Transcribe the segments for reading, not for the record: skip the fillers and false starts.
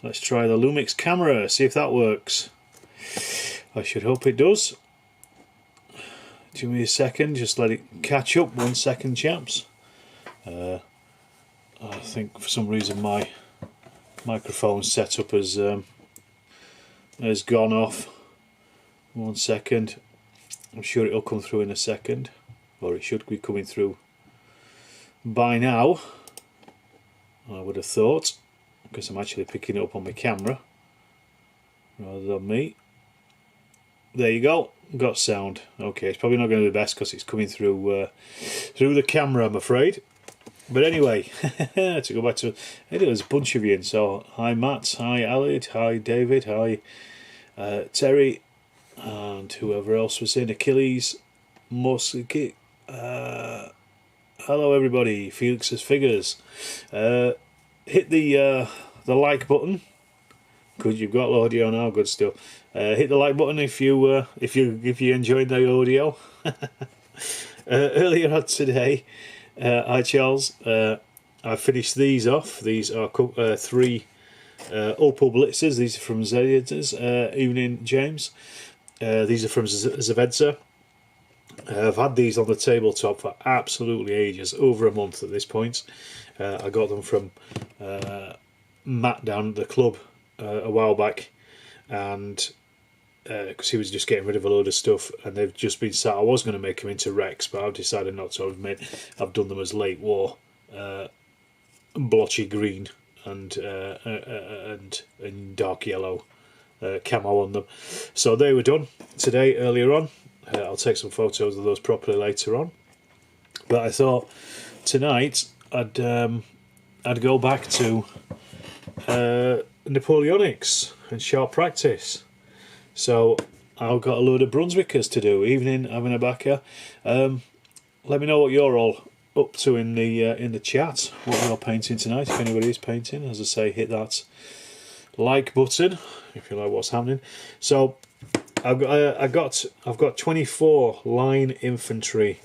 let's try the Lumix camera, see if that works. I should hope it does. Give me a second, just let it catch up. 1 second, chaps. I think for some reason my microphone setup has gone off. 1 second. I'm sure it'll come through in a second, or it should be coming through by now, I would have thought, because I'm actually picking it up on my camera rather than me. There you go, got sound. Okay, it's probably not going to be the best because it's coming through through the camera, I'm afraid. But anyway, to go back to hey, there's a bunch of you in. So hi Matt, hi Alid, hi David, hi Terry, and whoever else was in. Achilles, Muskets. Hello everybody, Felix's Figures. Hit the like button. Good, you've got audio now. Good stuff. Hit the like button if you enjoyed the audio. Earlier on today, hi Charles. I finished these off. These are 3 Opal Blitzers. These are from Zed's. Evening, James. These are from Zavedza. I've had these on the tabletop for absolutely ages, over a month at this point. I got them from Matt down at the club a while back, and because he was just getting rid of a load of stuff, and they've just been sat. I was going to make them into Rex, but I've decided not to. I've done them as late war, blotchy green and dark yellow camo on them. So they were done today earlier on. I'll take some photos of those properly later on. But I thought tonight I'd go back to Napoleonics and sharp practice. So I've got a load of Brunswickers to do. Evening, having a backer. Let me know what you're all up to in the chat. What you're painting tonight, if anybody is painting. As I say, hit that like button if you like what's happening. So I've got 24 line infantry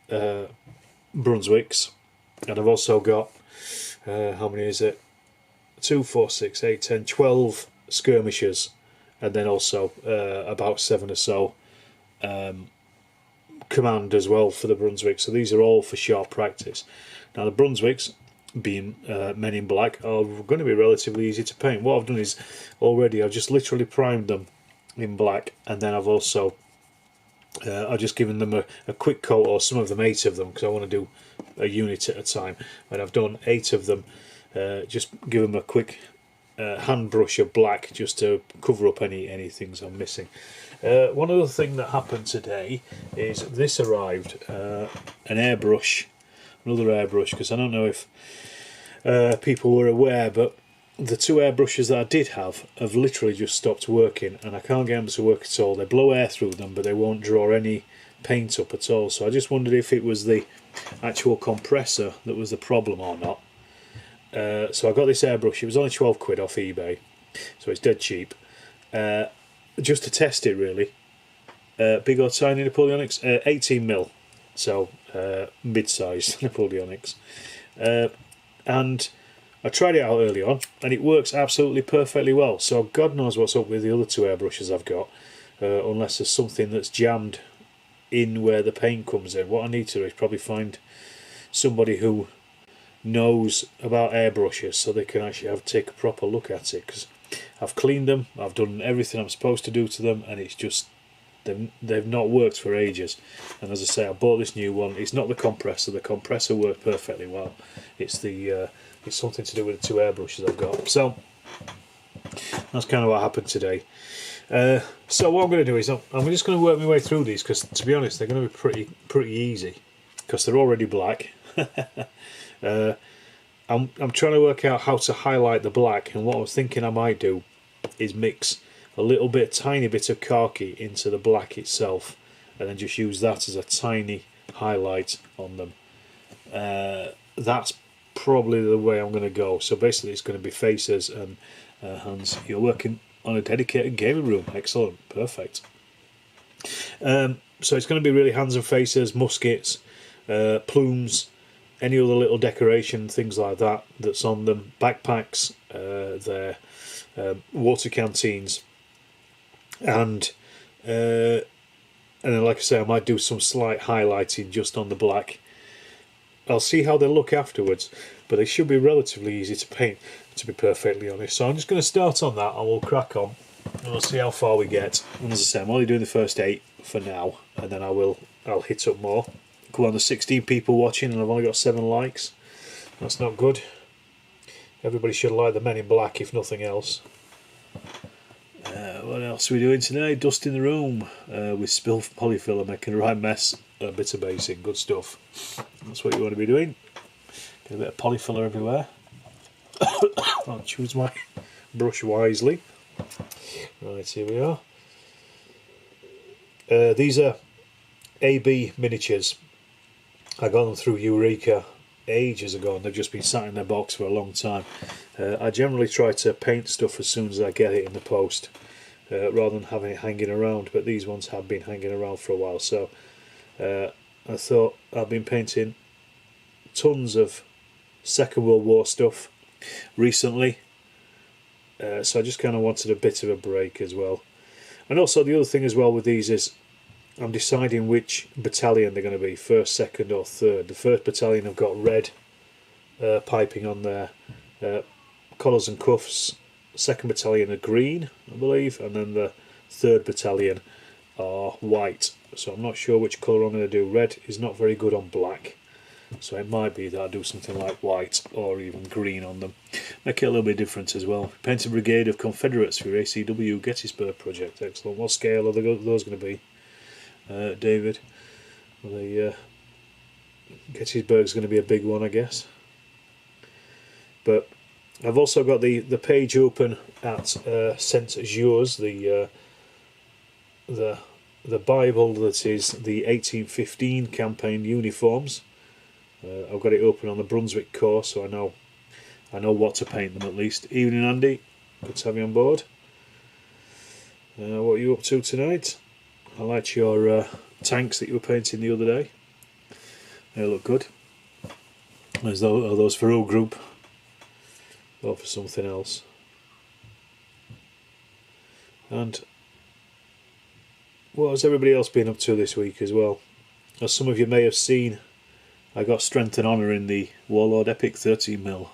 Brunswicks, and I've also got how many is it? 2, 4, 6, 8, 10, 12 skirmishers, and then also about 7 or so command as well for the Brunswick. So these are all for sharp practice. Now the Brunswicks, being men in black, are going to be relatively easy to paint. What I've done is already I've just literally primed them in black, and then I've also I've just given them a quick coat, or some of them 8 of them, because I want to do a unit at a time, and I've done 8 of them. Just give them a quick hand brush of black just to cover up any things I'm missing. One other thing that happened today is this arrived, an airbrush, another airbrush, because I don't know if people were aware, but the 2 airbrushes that I did have literally just stopped working, and I can't get them to work at all. They blow air through them, but they won't draw any paint up at all. So I just wondered if it was the actual compressor that was the problem or not. So I got this airbrush. It was only 12 quid off eBay, so it's dead cheap. Just to test it, really. Big or tiny Napoleonics? 18mm, so mid-sized Napoleonics. And I tried it out early on, and it works absolutely perfectly well. So God knows what's up with the other 2 airbrushes I've got, unless there's something that's jammed in where the paint comes in. What I need to do is probably find somebody who knows about airbrushes so they can actually take a proper look at it, because I've cleaned them, I've done everything I'm supposed to do to them, and it's just they've not worked for ages. And as I say, I bought this new one. It's not the compressor worked perfectly well. It's it's something to do with the 2 airbrushes I've got. So that's kind of what happened today. So what I'm going to do is I'm just going to work my way through these, because to be honest they're going to be pretty easy, because they're already black. I'm trying to work out how to highlight the black, and what I was thinking I might do is mix a tiny bit of khaki into the black itself, and then just use that as a tiny highlight on them. That's probably the way I'm going to go. So basically it's going to be faces and hands. You're working on a dedicated gaming room. Excellent, perfect. So it's going to be really hands and faces, muskets, plumes, any other little decoration, things like that that's on them. Backpacks, they're water canteens, and then, like I say, I might do some slight highlighting just on the black. I'll see how they look afterwards, but they should be relatively easy to paint, to be perfectly honest. So I'm just going to start on that, and we'll crack on, and we'll see how far we get. And as I say, I'm only doing the first 8 for now, and then I'll hit up more. Come on, there's 16 people watching, and I've only got 7 likes. That's not good. Everybody should like the Men in Black, if nothing else. What else are we doing today? Dust in the room with spilled polyfiller, making a right mess. A bit of basing, good stuff. That's what you want to be doing. Get a bit of polyfiller everywhere. I'll choose my brush wisely. Right, here we are. These are AB miniatures. I got them through Eureka ages ago, and they've just been sat in their box for a long time. I generally try to paint stuff as soon as I get it in the post, rather than having it hanging around, but these ones have been hanging around for a while, so I thought I've been painting tons of Second World War stuff recently, so I just kind of wanted a bit of a break as well. And also the other thing as well with these is I'm deciding which battalion they're going to be, 1st, 2nd or 3rd. The 1st battalion have got red piping on their collars and cuffs. 2nd battalion are green, I believe, and then the 3rd battalion are white. So I'm not sure which colour I'm going to do. Red is not very good on black, so it might be that I do something like white or even green on them. Make it a little bit different as well. Paint a brigade of Confederates for your ACW Gettysburg project. Excellent. What scale are those going to be, David? Well, Gettysburg's going to be a big one, I guess. But I've also got the page open at Saint-Jours, the Bible that is the 1815 campaign uniforms. I've got it open on the Brunswick course, so I know what to paint them at least. Evening, Andy. Good to have you on board. What are you up to tonight? I liked your tanks that you were painting the other day. They look good. Are those for O Group or for something else? And what has everybody else been up to this week as well? As some of you may have seen, I got Strength and Honour in the Warlord Epic 13mm.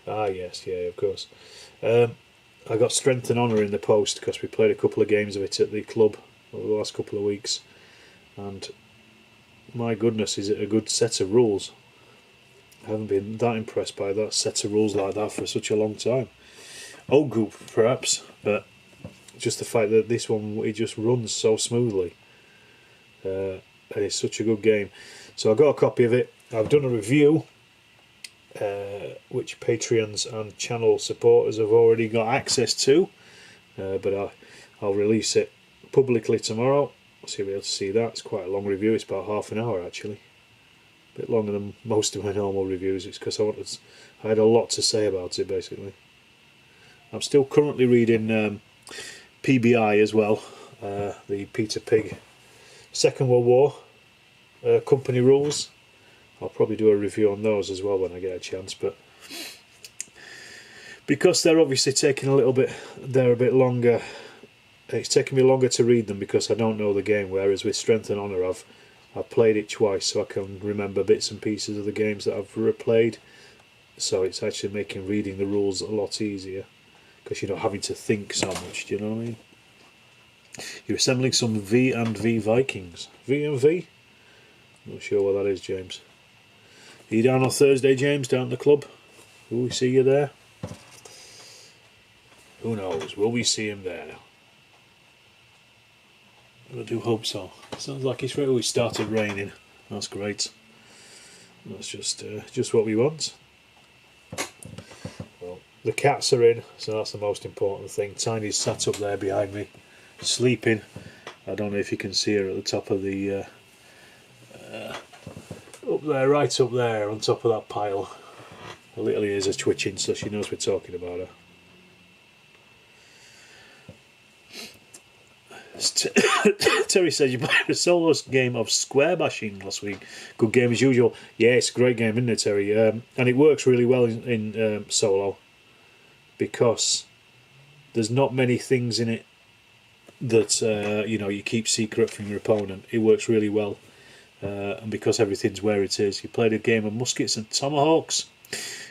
Ah yes, yeah, of course. I got Strength and Honour in the post because we played a couple of games of it at the club over the last couple of weeks, and my goodness, is it a good set of rules. I haven't been that impressed by that set of rules like that for such a long time. Old group perhaps, but just the fact that this one, it just runs so smoothly, and it's such a good game. So I got a copy of it. I've done a review, which Patreons and channel supporters have already got access to, but I'll release it publicly tomorrow, so you'll be able to see that. It's quite a long review. It's about half an hour actually, a bit longer than most of my normal reviews. It's because I had a lot to say about it basically. I'm still currently reading PBI as well, the Peter Pig Second World War company rules. I'll probably do a review on those as well when I get a chance, but because they're obviously taking a bit longer, it's taking me longer to read them because I don't know the game, whereas with Strength and Honour I've played it twice, so I can remember bits and pieces of the games that I've replayed, so it's actually making reading the rules a lot easier because you're not having to think so much. Do you know what I mean? You're assembling some V and V Vikings. V and V? Not sure what that is, James. Are you down on Thursday, James, down at the club? Will we see you there? Who knows? Will we see him there? I do hope so. Sounds like it's really started raining. That's great. That's just what we want. Well, the cats are in, so that's the most important thing. Tiny's sat up there behind me, sleeping. I don't know if you can see her at the top of the up there, right up there on top of that pile. Her little ears are twitching, so she knows we're talking about her. Terry says you played a solo game of square bashing last week. Good game as usual. Yeah, it's a great game, isn't it, Terry? And it works really well in solo. because there's not many things in it that you know, you keep secret from your opponent. It works really well, and because everything's where it is. You played a game of Muskets and Tomahawks.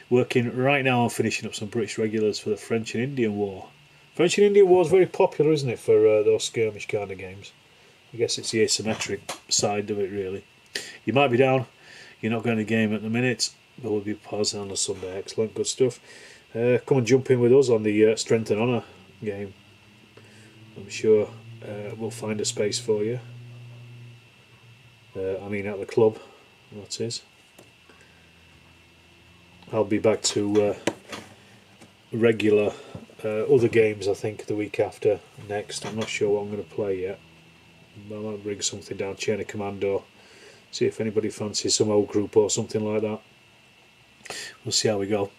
Working right now on finishing up some British regulars for the French and Indian War. French and Indian War is very popular, isn't it, for those skirmish kind of games? I guess it's the asymmetric side of it, really. You might be down. You're not going to game at the minute, but we'll be pausing on a Sunday. Excellent, good stuff. Come and jump in with us on the Strength and Honour game. I'm sure we'll find a space for you. I mean, at the club, that is. I'll be back to regular other games, I think, the week after next. I'm not sure what I'm going to play yet. I might bring something down, Chain of Commando, see if anybody fancies some old group or something like that. We'll see how we go.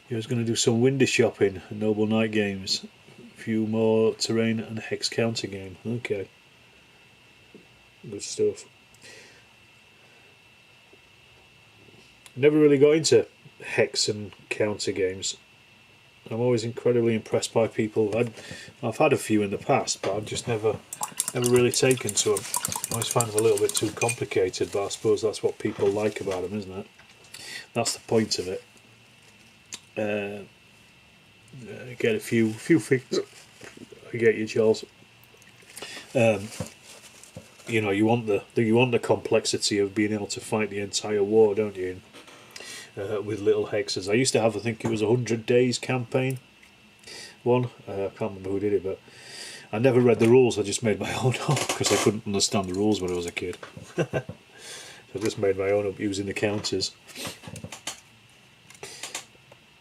I was going to do some window shopping, Noble Night games, a few more terrain and hex counter game. Okay, good stuff. Never really got into hex and counter games. I'm always incredibly impressed by people. I've had a few in the past, but I've just never really taken to them. I always find them a little bit too complicated, but I suppose that's what people like about them, isn't it? That's the point of it. Get a few things. I get you, Charles. You know, you want the complexity of being able to fight the entire war, don't you? With little hexes. I used to have, I think it was 100 Days campaign one. I can't remember who did it, but I never read the rules. I just made my own up because I couldn't understand the rules when I was a kid. So I just made my own up using the counters.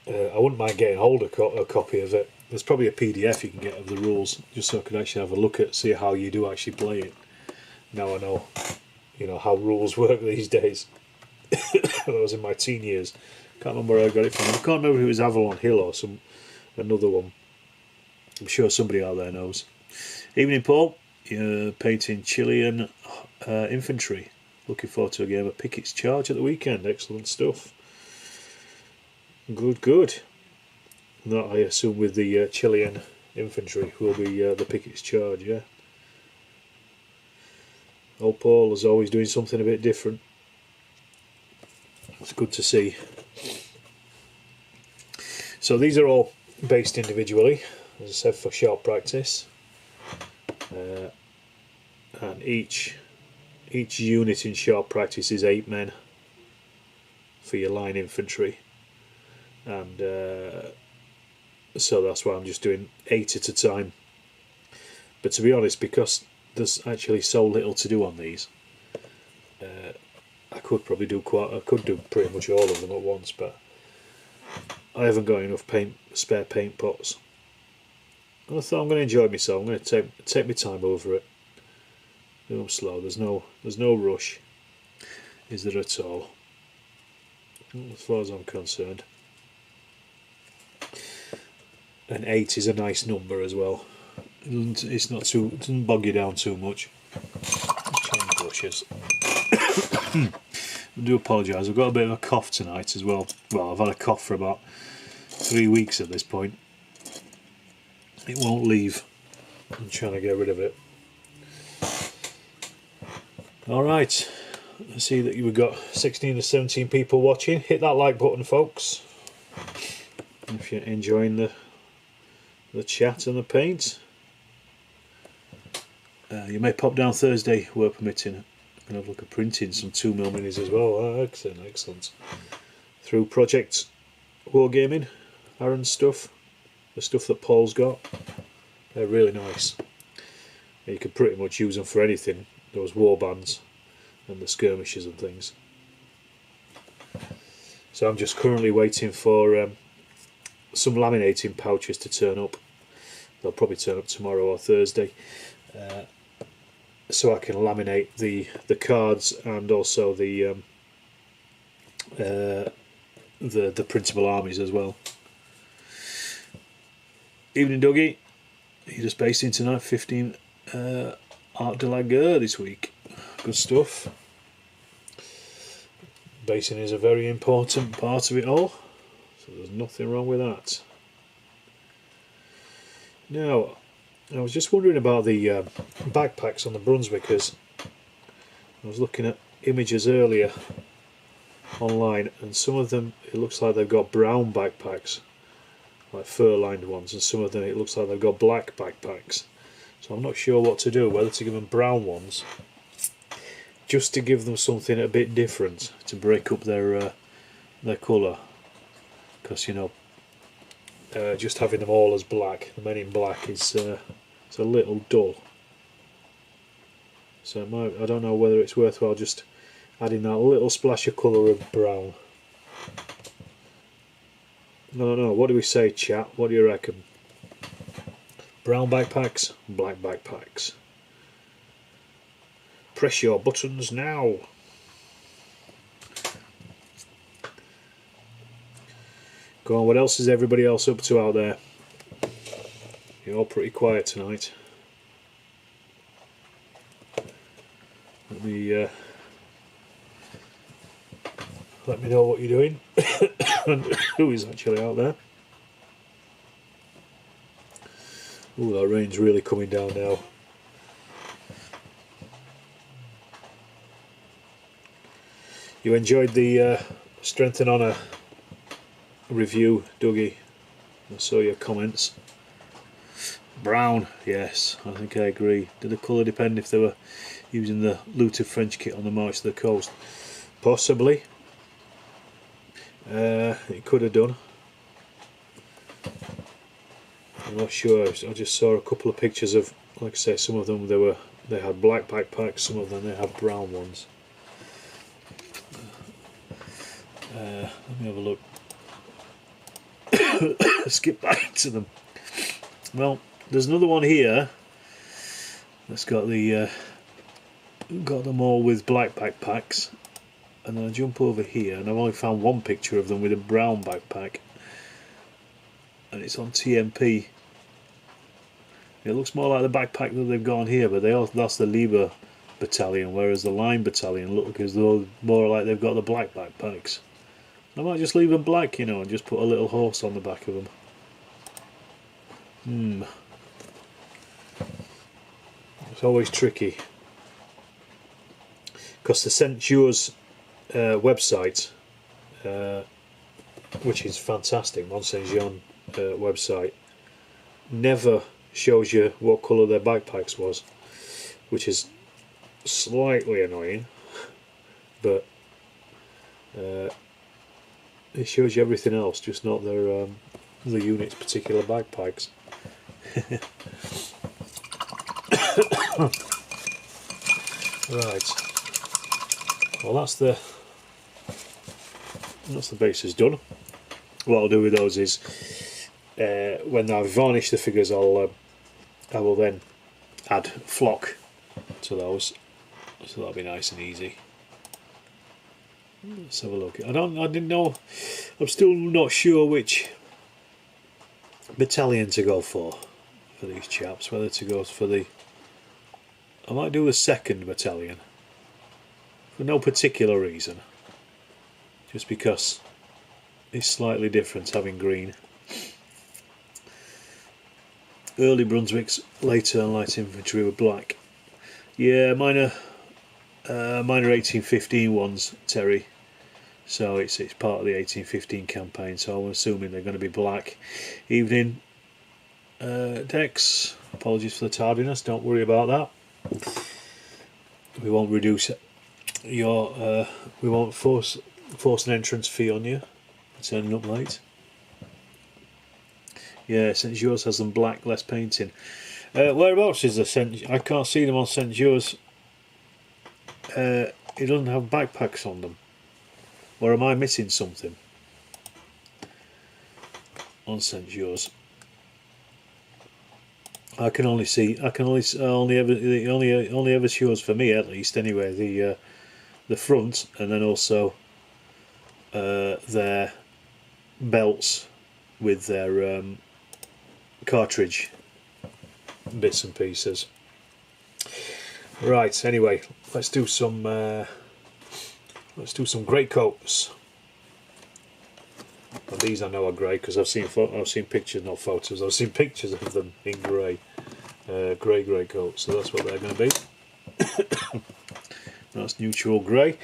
I wouldn't mind getting hold of a copy of it. There's probably a PDF you can get of the rules, just so I can actually have a look at, see how you do actually play it. Now I know, you know, how rules work these days. When I was in my teen years, can't remember where I got it from. I can't remember if it was Avalon Hill or another one. I'm sure somebody out there knows. Evening, Paul. You're painting Chilean infantry. Looking forward to a game of Pickett's Charge at the weekend. Excellent stuff. Good. That, I assume, with the Chilean infantry will be the Pickett's Charge, yeah. Old Paul is always doing something a bit different. It's good to see. So these are all based individually, as I said, for short practice. And each unit in short practice is 8 men for your line infantry. And so that's why I'm just doing 8 at a time. But to be honest, because there's actually so little to do on these, I could probably do pretty much all of them at once, but I haven't got enough spare paint pots. And I thought I'm going to enjoy myself. I'm going to take my time over it. Do them slow. There's no rush, is there at all? As far as I'm concerned. And 8 is a nice number as well. It's not too, it doesn't bog you down too much. Change brushes. I do apologise, I've got a bit of a cough tonight as well. Well, I've had a cough for about 3 weeks at this point. It won't leave. I'm trying to get rid of it. Alright, I see that we've got 16 to 17 people watching. Hit that like button, folks, if you're enjoying the chat and the paint. You may pop down Thursday, we're permitting, and have a look at printing some 2mm minis as well. Oh, excellent. Through Project Wargaming, Aaron's stuff, the stuff that Paul's got, they're really nice. You can pretty much use them for anything, those war bands and the skirmishes and things. So I'm just currently waiting for some laminating pouches to turn up. They'll probably turn up tomorrow or Thursday. So I can laminate the cards and also the printable armies as well. Evening, Dougie. You're just basing tonight. 15 Art de la Guerre this week. Good stuff. Basing is a very important part of it all, so there's nothing wrong with that. Now, I was just wondering about the backpacks on the Brunswickers. I was looking at images earlier online, and some of them it looks like they've got brown backpacks, like fur-lined ones, and some of them it looks like they've got black backpacks. So I'm not sure what to do, whether to give them brown ones, just to give them something a bit different to break up their colour, because you know, just having them all as black, the men in black, is it's a little dull. So it might, I don't know whether it's worthwhile just adding that little splash of colour of brown. I don't know, what do we say, chat? What do you reckon? Brown backpacks, black backpacks. Press your buttons now. Go on, what else is everybody else up to out there? You're all pretty quiet tonight. Let me know what you're doing and who is actually out there. Ooh, that rain's really coming down now. You enjoyed the Strength and Honour review, Dougie? I saw your comments. Brown, yes, I think I agree. Did the colour depend if they were using the looted French kit on the march to the coast? Possibly. It could have done. I'm not sure. I just saw a couple of pictures of, like I say, some of them they had black backpacks, some of them they had brown ones. Let me have a look. Skip back to them. Well, there's another one here that's got the got them all with black backpacks, and then I jump over here and I've only found one picture of them with a brown backpack, and it's on TMP. It looks more like the backpack that they've got on here, but that's the Liber battalion, whereas the Line battalion look as though more like they've got the black backpacks. I might just leave them black, you know, and just put a little horse on the back of them. It's always tricky, because the St. Jules website, which is fantastic, Mont Saint Jean website, never shows you what colour their backpacks was, which is slightly annoying, but it shows you everything else, just not their the unit's particular backpacks. Right. Well, that's the bases done. What I'll do with those is, when I varnish the figures, I will then add flock to those, so that'll be nice and easy. Let's have a look. I didn't know. I'm still not sure which battalion to go for these chaps. Whether to go for the, I might do the 2nd battalion for no particular reason, just because it's slightly different having green. Early Brunswicks, later and light infantry were black. Yeah, mine are 1815 ones, Terry. So it's part of the 1815 campaign. So I'm assuming they're going to be black. Evening, Dex. Apologies for the tardiness. Don't worry about that. We won't reduce your. We won't force an entrance fee on you for turning up late. Yeah, St. Jules has them black, less painting. Whereabouts is the St. I can't see them on St. Jules. It doesn't have backpacks on them. Or am I missing something on St. Jules? I can only see. I can only ever shows for me, at least anyway, the front, and then also their belts with their cartridge bits and pieces. Right. Anyway, let's do some great coats. And these I know are grey because I've seen pictures, not photos. I've seen pictures of them in grey, grey coats. So that's what they're going to be. That's neutral grey.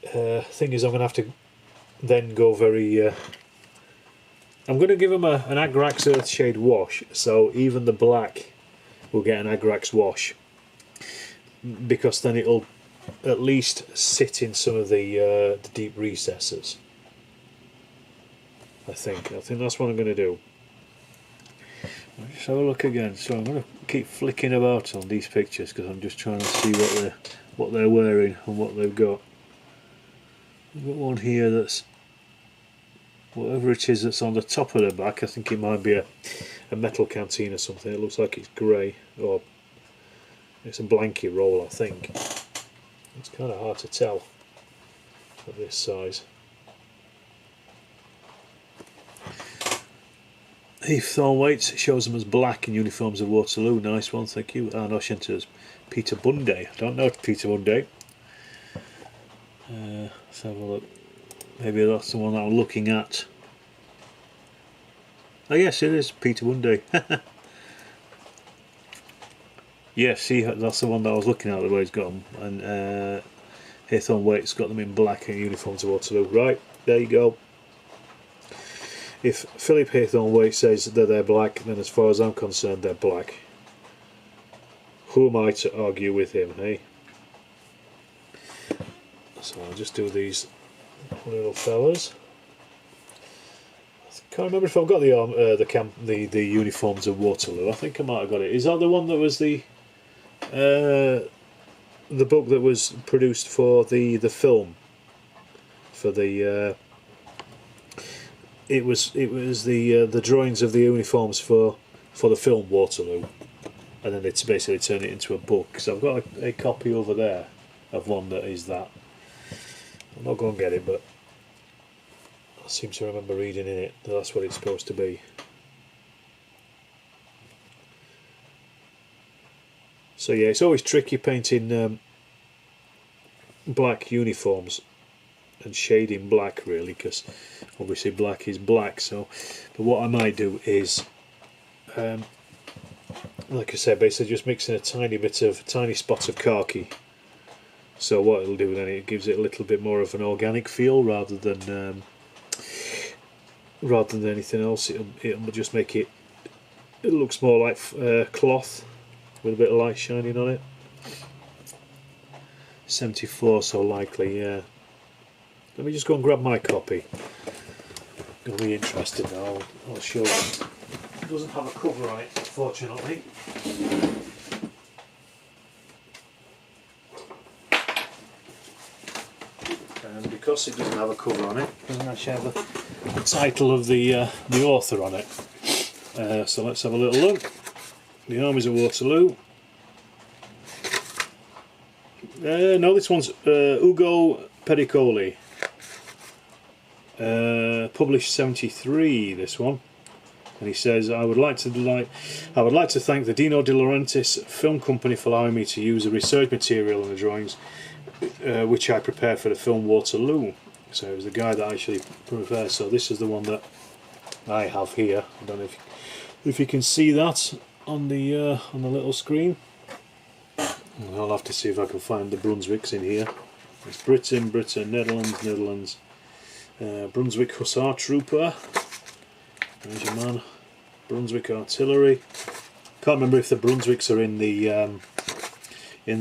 Thing is, I'm going to have to then go very. I'm going to give them an Agrax Earthshade wash, so even the black will get an Agrax wash, because then it'll at least sit in some of the deep recesses. I think that's what I'm going to do. I'll just have a look again. So I'm going to keep flicking about on these pictures because I'm just trying to see what they're wearing and what they've got. I've got one here that's whatever it is that's on the top of the back. I think it might be a metal canteen or something. It looks like it's grey, or it's a blanket roll, I think. It's kind of hard to tell at this size. Heath Thornwaite shows them as black in uniforms of Waterloo. Nice one, thank you. And Oshenters Peter Bunday. I don't know Peter Bunday. Let's have a look. Maybe that's the one that I'm looking at. Oh yes, it is Peter Bunday. Yes, see, that's the one that I was looking at, the way it's got them. And Haythorne Waite's got them in black in uniforms of Waterloo. Right, there you go. If Philip Haythorne Waite says that they're black, then as far as I'm concerned, they're black. Who am I to argue with him, hey? So I'll just do these little fellas. I can't remember if I've got the uniforms of Waterloo. I think I might have got it. Is that the one that was the book that was produced for the film? For the it was the drawings of the uniforms for the film Waterloo, and then they basically turned it into a book. So I've got a copy over there of one that is that. I'm not going to get it, but I seem to remember reading in it that that's what it's supposed to be. So yeah, it's always tricky painting black uniforms and shading black, really, because obviously black is black. So, but what I might do is, like I said, basically just mixing a tiny spot of khaki. So what it'll do then, it gives it a little bit more of an organic feel rather than anything else. It'll just make it looks more like cloth with a bit of light shining on it. 74, so likely, yeah. Let me just go and grab my copy. You'll be interested now. I'll show you. It doesn't have a cover on it, unfortunately. And because it doesn't have a cover on it, it doesn't actually have the title of the author on it. So let's have a little look. The Armies of Waterloo. No, this one's Ugo Pericoli. Published 73. This one, and he says, I would like to thank the Dino De Laurentiis Film Company for allowing me to use the research material in the drawings which I prepared for the film Waterloo. So it was the guy that actually prepared. So this is the one that I have here. I don't know if you can see that on the little screen. And I'll have to see if I can find the Brunswicks in here. It's Britain, Netherlands. Brunswick Hussar Trooper. There's your man. Brunswick Artillery. Can't remember if the Brunswicks are in the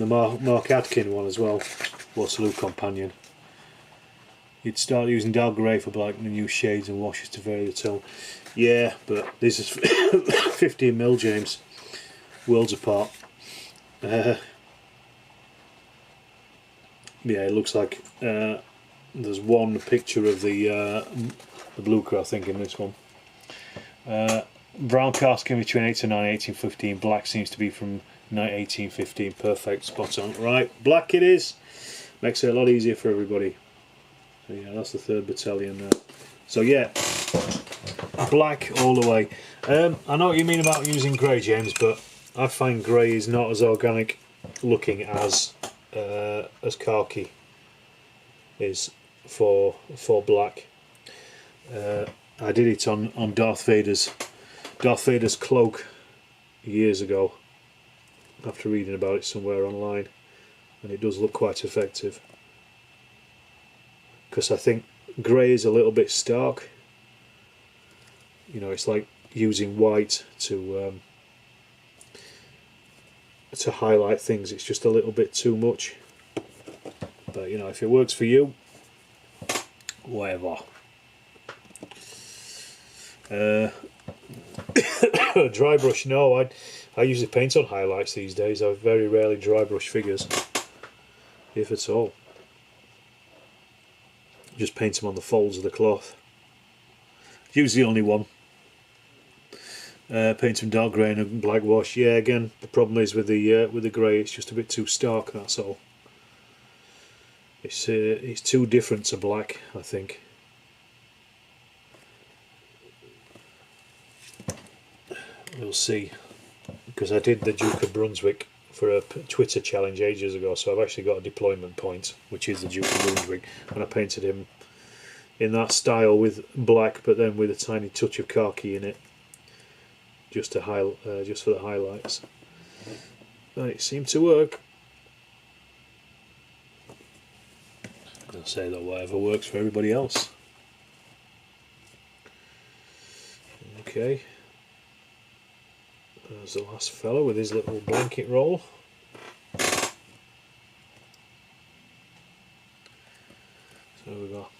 Mark Adkin one as well. Waterloo Companion. You'd start using dull grey for black and use shades and washes to vary the tone. Yeah, but this is 15mm, James. Worlds apart. Yeah, it looks like there's one picture of the Blucher, I think, in this one. Brown casting between 1809 and 1815. Black seems to be from 1815. Perfect, spot on. Right, black it is. Makes it a lot easier for everybody. So yeah, that's the 3rd Battalion there. So yeah, black all the way. I know what you mean about using grey, James, but I find grey is not as organic looking as khaki is for black. I did it on Darth Vader's cloak years ago, after reading about it somewhere online, and it does look quite effective, because I think grey is a little bit stark. You know, it's like using white to highlight things. It's just a little bit too much, but you know, if it works for you, whatever. Dry brush, no, I usually paint on highlights these days. I very rarely dry brush figures, if at all. Just paint them on the folds of the cloth. Usually only one. Paint them dark grey and black wash. Yeah, again, the problem is with the grey, it's just a bit too stark. That's all. It's too different to black, I think. We'll see, because I did the Duke of Brunswick for a Twitter challenge ages ago, so I've actually got a deployment point, which is the Duke of Brunswick, and I painted him in that style with black, but then with a tiny touch of khaki in it, just to just for the highlights. And it seemed to work. I'll say that whatever works for everybody else. Okay. There's the last fellow with his little blanket roll. So we've got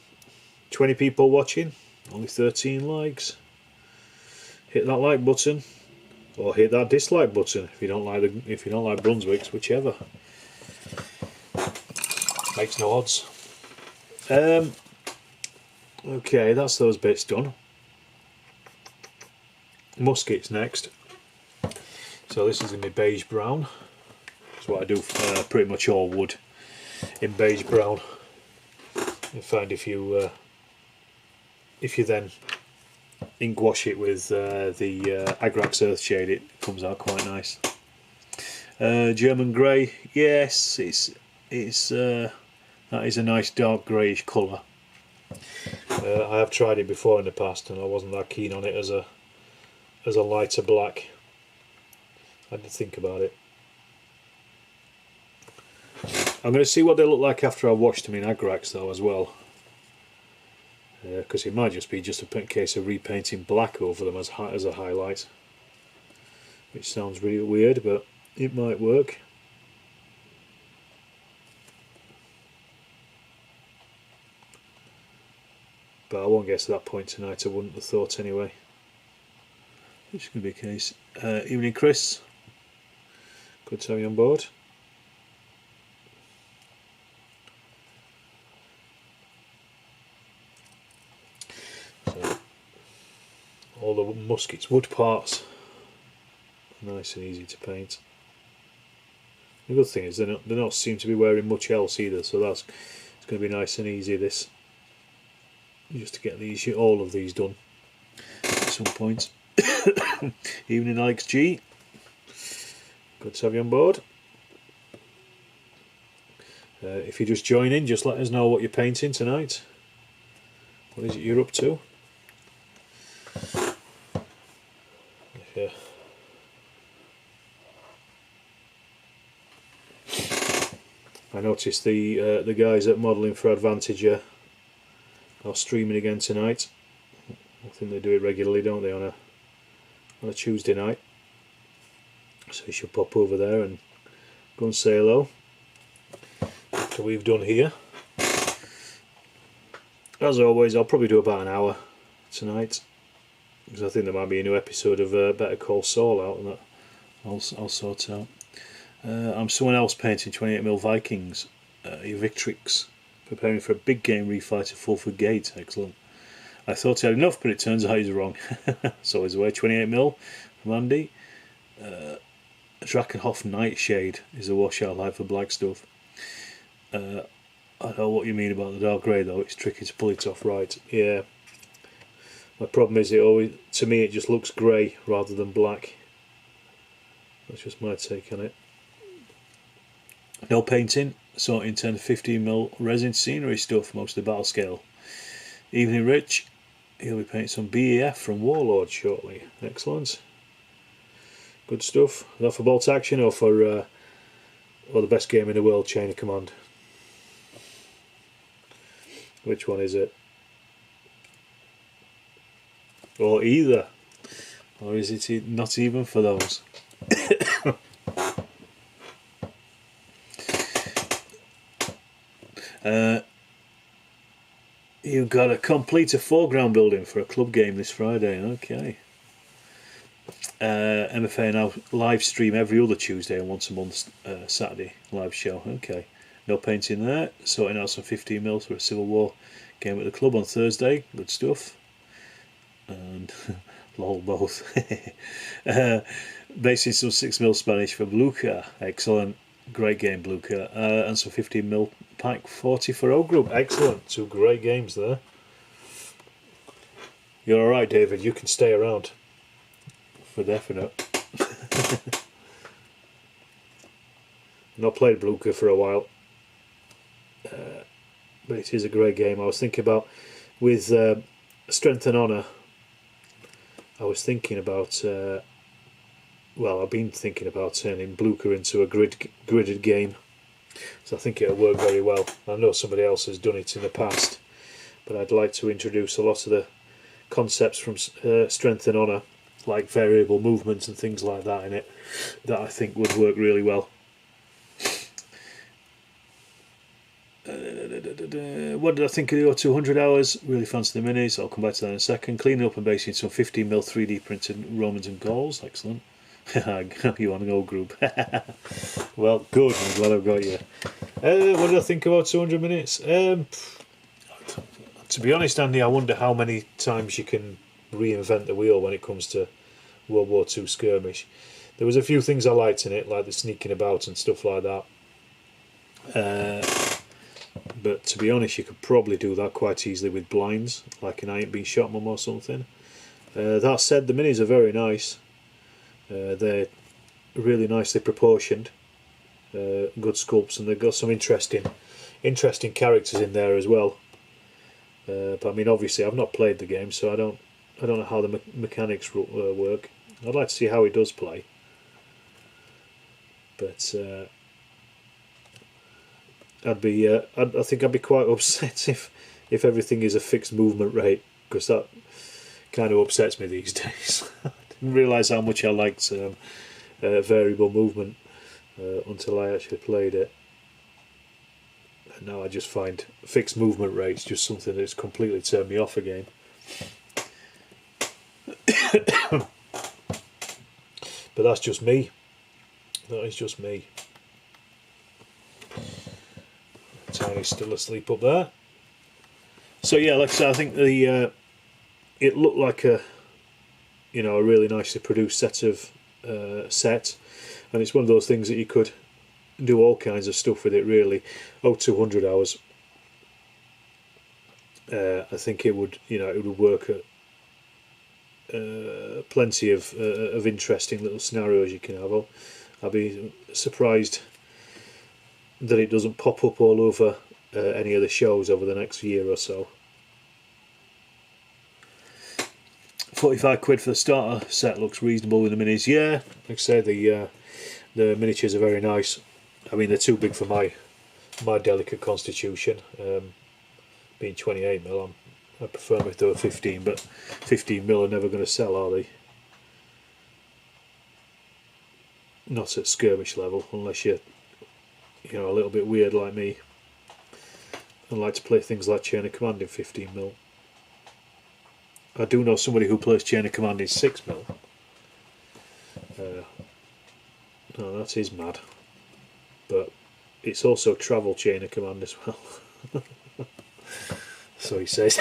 20 people watching, only 13 likes. Hit that like button, or hit that dislike button if you don't like Brunswicks, whichever. Makes no odds. Okay, that's those bits done. Muskets next. So this is going to be beige brown. That's what I do pretty much all wood in beige brown. You find if you then ink wash it with the Agrax Earthshade, it comes out quite nice. German grey, yes, that is a nice dark greyish colour. I have tried it before in the past, and I wasn't that keen on it as a lighter black. I had to think about it. I'm going to see what they look like after I washed them in Agrax though as well, because it might just be a case of repainting black over them as a highlight, which sounds really weird, but it might work. But I won't get to that point tonight, I wouldn't have thought anyway. Which is going to be a case. Evening Chris, good to have you on board. So, all the Muskets wood parts are nice and easy to paint. The good thing is they don't seem to be wearing much else either, so it's going to be nice and easy this, just to get all of these done at some point. Evening Alex G, good to have you on board. If you just join in, just let us know what you're painting tonight. What is it you're up to? I noticed the guys at Modelling for Advantage are streaming again tonight. I think they do it regularly, don't they, on a Tuesday night. So you should pop over there and go and say hello after we've done here. As always, I'll probably do about an hour tonight, because I think there might be a new episode of Better Call Saul out, and that I'll sort out. I'm someone else painting 28mm Vikings, Victrix, preparing for a big game refight at Fulford Gate. Excellent. I thought he had enough, but it turns out he's wrong. So he's away. 28mm from Andy. Drakenhof Nightshade is the wash I like for black stuff. I know what you mean about the dark grey though, it's tricky to pull it off right. Yeah. My problem is to me it just looks grey rather than black. That's just my take on it. No painting, sorting 10 to 15mm resin scenery stuff, mostly battle scale. Evening Rich. he'll be painting some BEF from Warlord shortly. Excellent. Good stuff. Is that for Bolt Action or for or the best game in the world, Chain of Command? Which one is it? Or either? Or is it not even for those? You've got to complete a foreground building for a club game this Friday. Okay. MFA now live stream every other Tuesday and once a month Saturday live show. Okay. No painting there. Sorting out some 15mm for a Civil War game at the club on Thursday. Good stuff. And lol both. Basing some 6mm Spanish for Blucher. Excellent. Great game, Blucher. And some 15mm Pike 40 for O Group. Excellent. Two great games there. You're alright, David. You can stay around. For definite. Not played Blucher for a while. But it is a great game. I was thinking about, with Strength and Honour, I was thinking about, well, I've been thinking about turning Blucher into a gridded game. So I think it'll work very well. I know somebody else has done it in the past, but I'd like to introduce a lot of the concepts from Strength and Honour, like variable movements and things like that in it, that I think would work really well. What did I think of your 200 hours? Really fancy the minis. I'll come back to that in a second. Cleaning up and basing some 15mm 3D printed Romans and Gauls. Excellent. You want an old group? Well, good. I'm glad I've got you. What did I think about 200 minutes? To be honest, Andy, I wonder how many times you can reinvent the wheel when it comes to World War II skirmish. There was a few things I liked in it, like the sneaking about and stuff like that. But to be honest, you could probably do that quite easily with blinds, like an I Ain't Been Shot Mum or something. That said, the minis are very nice. They're really nicely proportioned, good sculpts, and they've got some interesting characters in there as well. But I mean, obviously, I've not played the game, so I don't know how the mechanics work. I'd like to see how he does play, but I think I'd be quite upset if everything is a fixed movement rate, because that kind of upsets me these days. I didn't realise how much I liked variable movement until I actually played it. And now I just find fixed movement rates just something that's completely turned me off a game. But that's just me. That is just me. Tiny's still asleep up there. So yeah, like I said, I think the it looked like a really nicely produced set of set, and it's one of those things that you could do all kinds of stuff with it really. 200 hours. I think it would work at plenty of interesting little scenarios you can have. I'd be surprised that it doesn't pop up all over any of the shows over the next year or so. 45 quid for the starter set looks reasonable with the minis. Yeah, like I say, the miniatures are very nice. I mean, they're too big for my delicate constitution. Being 28mm, I prefer them if they were 15, but 15mm are never going to sell, are they? Not at skirmish level, unless you're a little bit weird like me and like to play things like Chain of Command in 15mm. I do know somebody who plays Chain of Command in 6mm. No, that is mad. But it's also travel Chain of Command as well. So he says.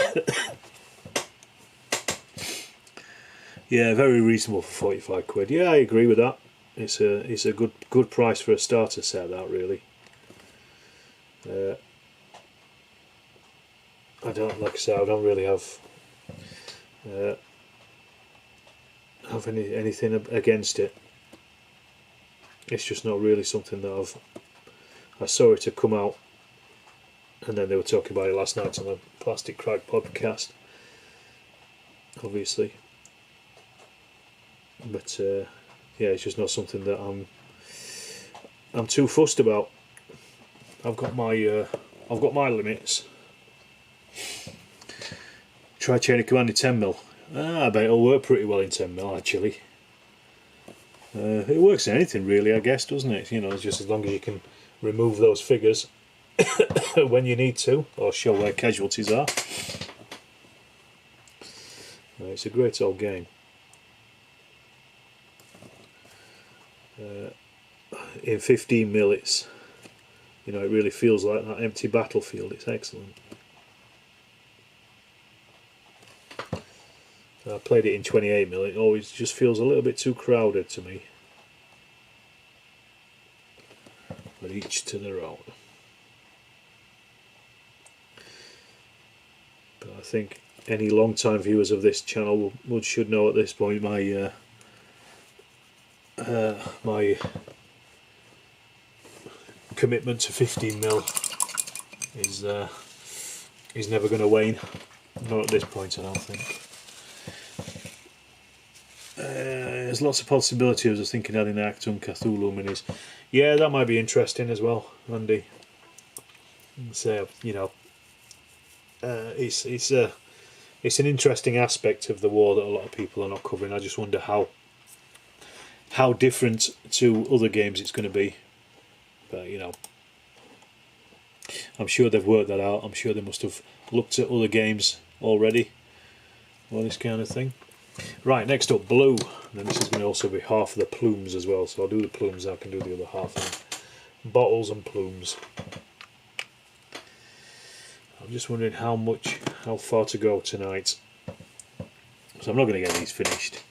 Yeah, very reasonable for 45 quid. Yeah, I agree with that. It's a good price for a starter set, that really. I don't really have anything against it. It's just not really something that I saw it to come out, and then they were talking about it last night on the Plastic Crack podcast, obviously, but yeah, it's just not something that I'm too fussed about. I've got my limits. Try chain of command in 10mm. I bet it'll work pretty well in 10mm actually. It works in anything really, I guess, doesn't it? You know, just as long as you can remove those figures when you need to, or show where casualties are. It's a great old game. In 15mm, it's, you know, it really feels like that empty battlefield. It's excellent. I played it in 28mm. It always just feels a little bit too crowded to me. But each to their own. But I think any long-time viewers of this channel should know at this point my my commitment to 15mm is never going to wane. Not at this point, I don't think. There's lots of possibilities. I was thinking adding Actum Cthulhu minis. Yeah, that might be interesting as well, Andy. So, you know, it's an interesting aspect of the war that a lot of people are not covering. I just wonder how different to other games it's going to be. But you know, I'm sure they've worked that out. I'm sure they must have looked at other games already or this kind of thing. Right, next up, blue. And then this is going to also be half of the plumes as well. So I'll do the plumes, I can do the other half of them. Bottles and plumes. I'm just wondering how far to go tonight. So I'm not going to get these finished.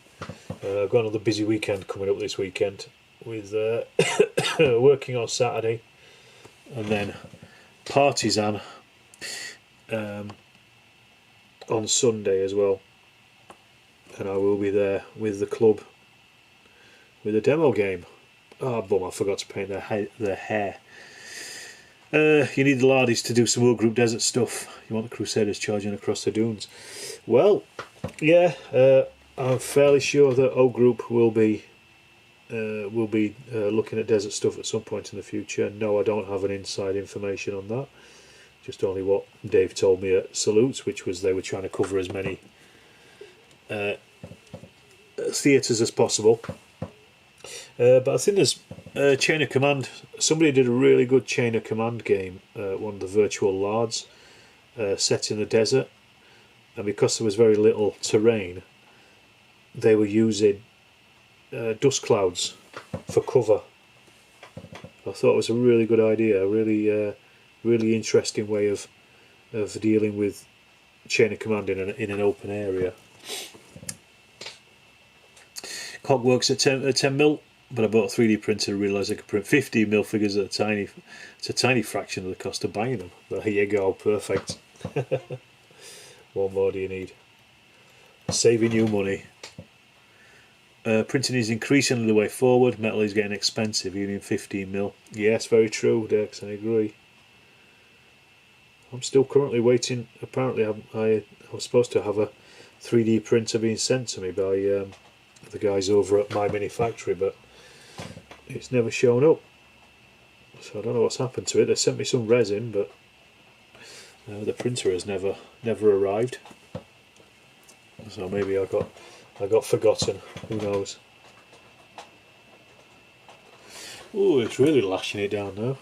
I've got another busy weekend coming up this weekend with working on Saturday and then Partisan on Sunday as well. And I will be there with the club with a demo game. Oh bum, I forgot to paint their hair. You need the laddies to do some World Group Desert stuff. You want the Crusaders charging across the dunes. Well, yeah, I'm fairly sure that O Group will be looking at desert stuff at some point in the future. No, I don't have an inside information on that. Just only what Dave told me at Salutes, which was they were trying to cover as many theatres as possible. But I think there's Chain of Command. Somebody did a really good Chain of Command game, one of the virtual lards, set in the desert, and because there was very little terrain, they were using dust clouds for cover. I thought it was a really good idea, a really interesting way of dealing with Chain of Command in an open area. Cog works at 10mm, but I bought a 3D printer and realised I could print 15mm figures at it's a tiny fraction of the cost of buying them. There you go, perfect. What more do you need? Saving you money. Printing is increasingly the way forward. Metal is getting expensive, even in 15mm. Yes, very true, Dex, I agree. I'm still currently waiting. Apparently I was supposed to have a 3D printer being sent to me by the guys over at My Mini Factory, but it's never shown up. So I don't know what's happened to it. They sent me some resin, but the printer has never arrived. So maybe I got forgotten. Who knows? Oh, it's really lashing it down now.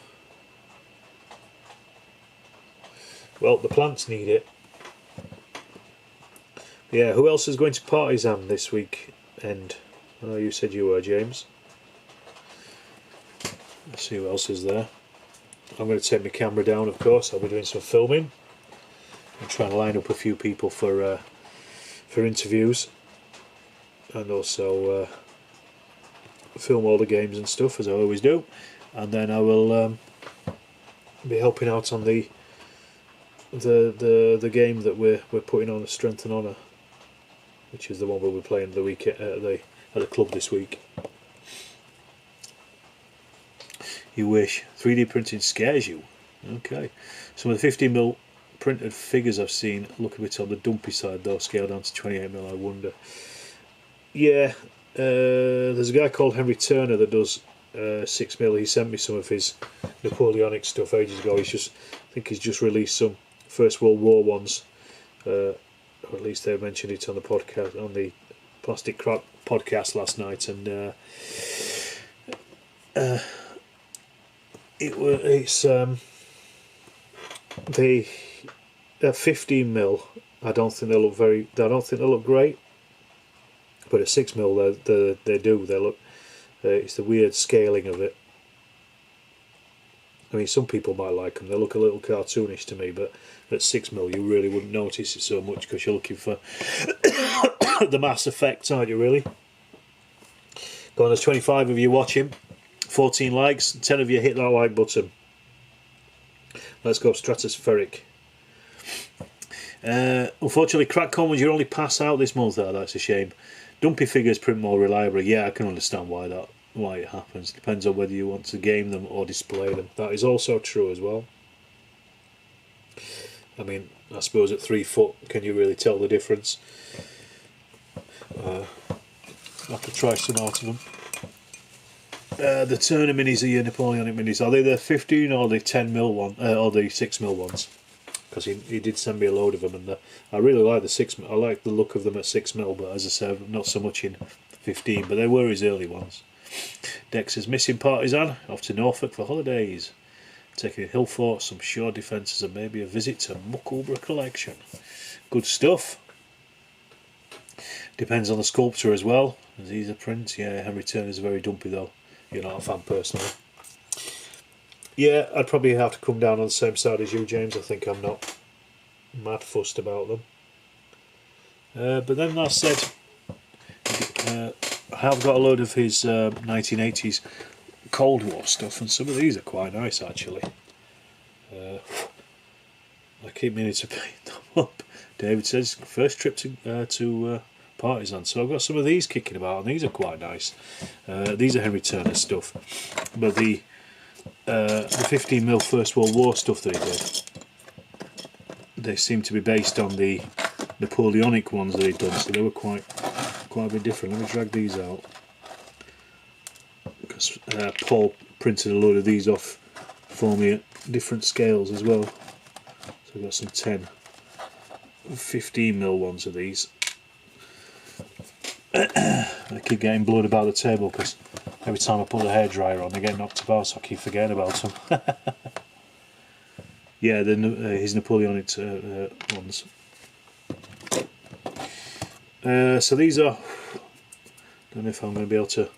Well, the plants need it. Yeah, who else is going to Partisan this week? And I know you said you were, James. Let's see who else is there. I'm going to take my camera down, of course. I'll be doing some filming. I'm trying to line up a few people for interviews, and also film all the games and stuff, as I always do. And then I will be helping out on the game that we're putting on, a Strength and Honour, which is the one we'll be playing the weekend at the club this week. You wish. 3D printing scares you. Okay. Some of the 15mm printed figures I've seen look a bit on the dumpy side though, scaled down to 28mm, I wonder. Yeah, there's a guy called Henry Turner that does 6mm. He sent me some of his Napoleonic stuff ages ago. I think he's just released some First World War ones, or at least they mentioned it on the podcast, on the Plastic Crap podcast last night, and it's they at 15mm. I don't think they look great, but at 6mm they do. They look. It's the weird scaling of it. I mean, some people might like them. They look a little cartoonish to me, but at 6mm you really wouldn't notice it so much because you're looking for the mass effect, aren't you, really? Go on, there's 25 of you watching, 14 likes, 10 of you hit that like button. Let's go stratospheric. Unfortunately, crack commons you only pass out this month. That's a shame. Dumpy figures print more reliably. Yeah, I can understand why it happens. Depends on whether you want to game them or display them. That is also true as well. I mean, I suppose at 3 foot, can you really tell the difference? I'll have to try some out of them. The Turner minis are your Napoleonic minis. Are they the 15 or the 10mm one, or the 6mm ones? Because he did send me a load of them, and I really like the 6mm. I like the look of them at 6mm, but as I said, not so much in 15. But they were his early ones. Dexter's missing partisan, off to Norfolk for holidays. Taking a hill fort, some shore defences, and maybe a visit to Muckleburgh collection. Good stuff. Depends on the sculptor as well. These are prints. Yeah, Henry Turner's very dumpy though. You're not a fan personally. Yeah, I'd probably have to come down on the same side as you, James. I think I'm not mad fussed about them. But then that said, I have got a load of his 1980s Cold War stuff, and some of these are quite nice actually. I keep meaning to paint them up. David says first trip to Partisan, so I've got some of these kicking about, and these are quite nice. These are Henry Turner stuff, but the 15mm First World War stuff that he did, they seem to be based on the Napoleonic ones that he'd done, so they were quite a bit different. Let me drag these out, because Paul printed a load of these off for me at different scales as well. So I've got some 10 15mm ones of these. I keep getting blood about the table because every time I put the hairdryer on they get knocked about, so I keep forgetting about them. Yeah, his Napoleonic ones. So these are, I don't know if I'm going to be able to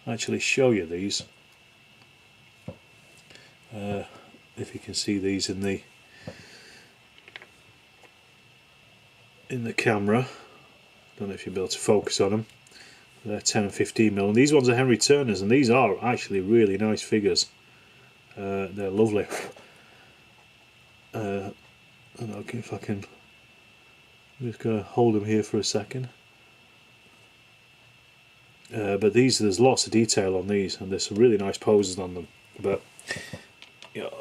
actually show you these. If you can see these in the camera. Don't know if you'll be able to focus on them. They're 10 and 15mm, and these ones are Henry Turner's, and these are actually really nice figures. They're lovely. I don't know if I can. I'm just going to hold them here for a second. But there's lots of detail on these, and there's some really nice poses on them. But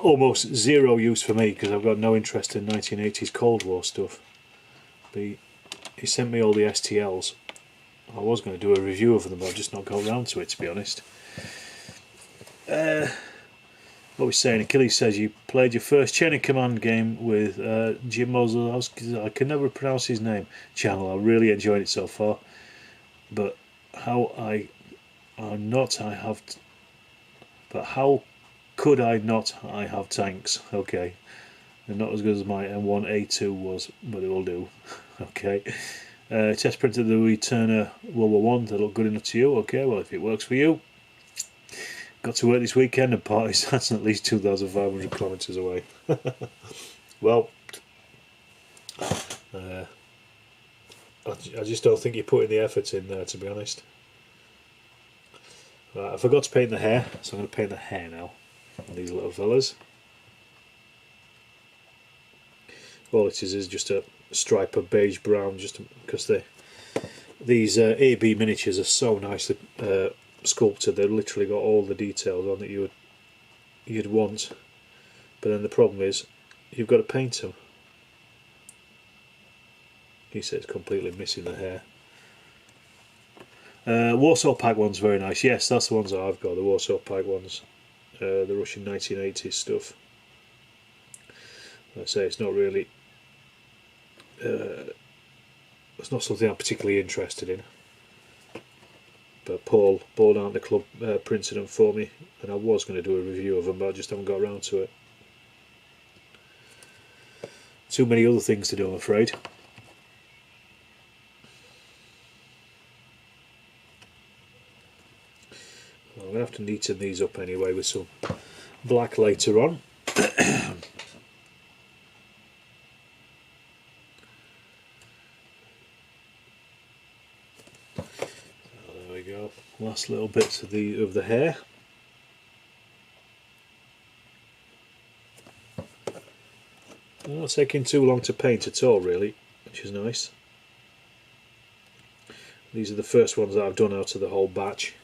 almost zero use for me because I've got no interest in 1980s Cold War stuff. But he sent me all the STLs. I was going to do a review of them, but I've just not got around to it, to be honest. What we're saying, Achilles says you played your first Chain of Command game with Jim Mosley. I can never pronounce his name. Channel. I really enjoyed it so far. But how could I not? I have tanks. Okay, they're not as good as my M1A2 was, but it will do. Okay. Test printed the Turner World War One. They look good enough to you. Okay, well if it works for you. Got to work this weekend and Partisan's at least 2,500 kilometres away. Well, I just don't think you're putting the effort in there, to be honest. Right, I forgot to paint the hair, so I'm going to paint the hair now on these little fellas. All it is just a stripe of beige brown, just because these AB miniatures are so nicely sculpted. They've literally got all the details on that you'd want. But then the problem is you've got to paint them. He says completely missing the hair. Warsaw Pack one's very nice. Yes, that's the ones that I've got, the Warsaw Pack ones. The Russian 1980s stuff. Like I say, it's not really... it's not something I'm particularly interested in. But Paul down at the club printed them for me, and I was going to do a review of them, but I just haven't got around to it. Too many other things to do, I'm afraid. Well, I'm going to have to neaten these up anyway with some black later on. There we go. Last little bits of the hair. Not taking too long to paint at all, really, which is nice. These are the first ones that I've done out of the whole batch.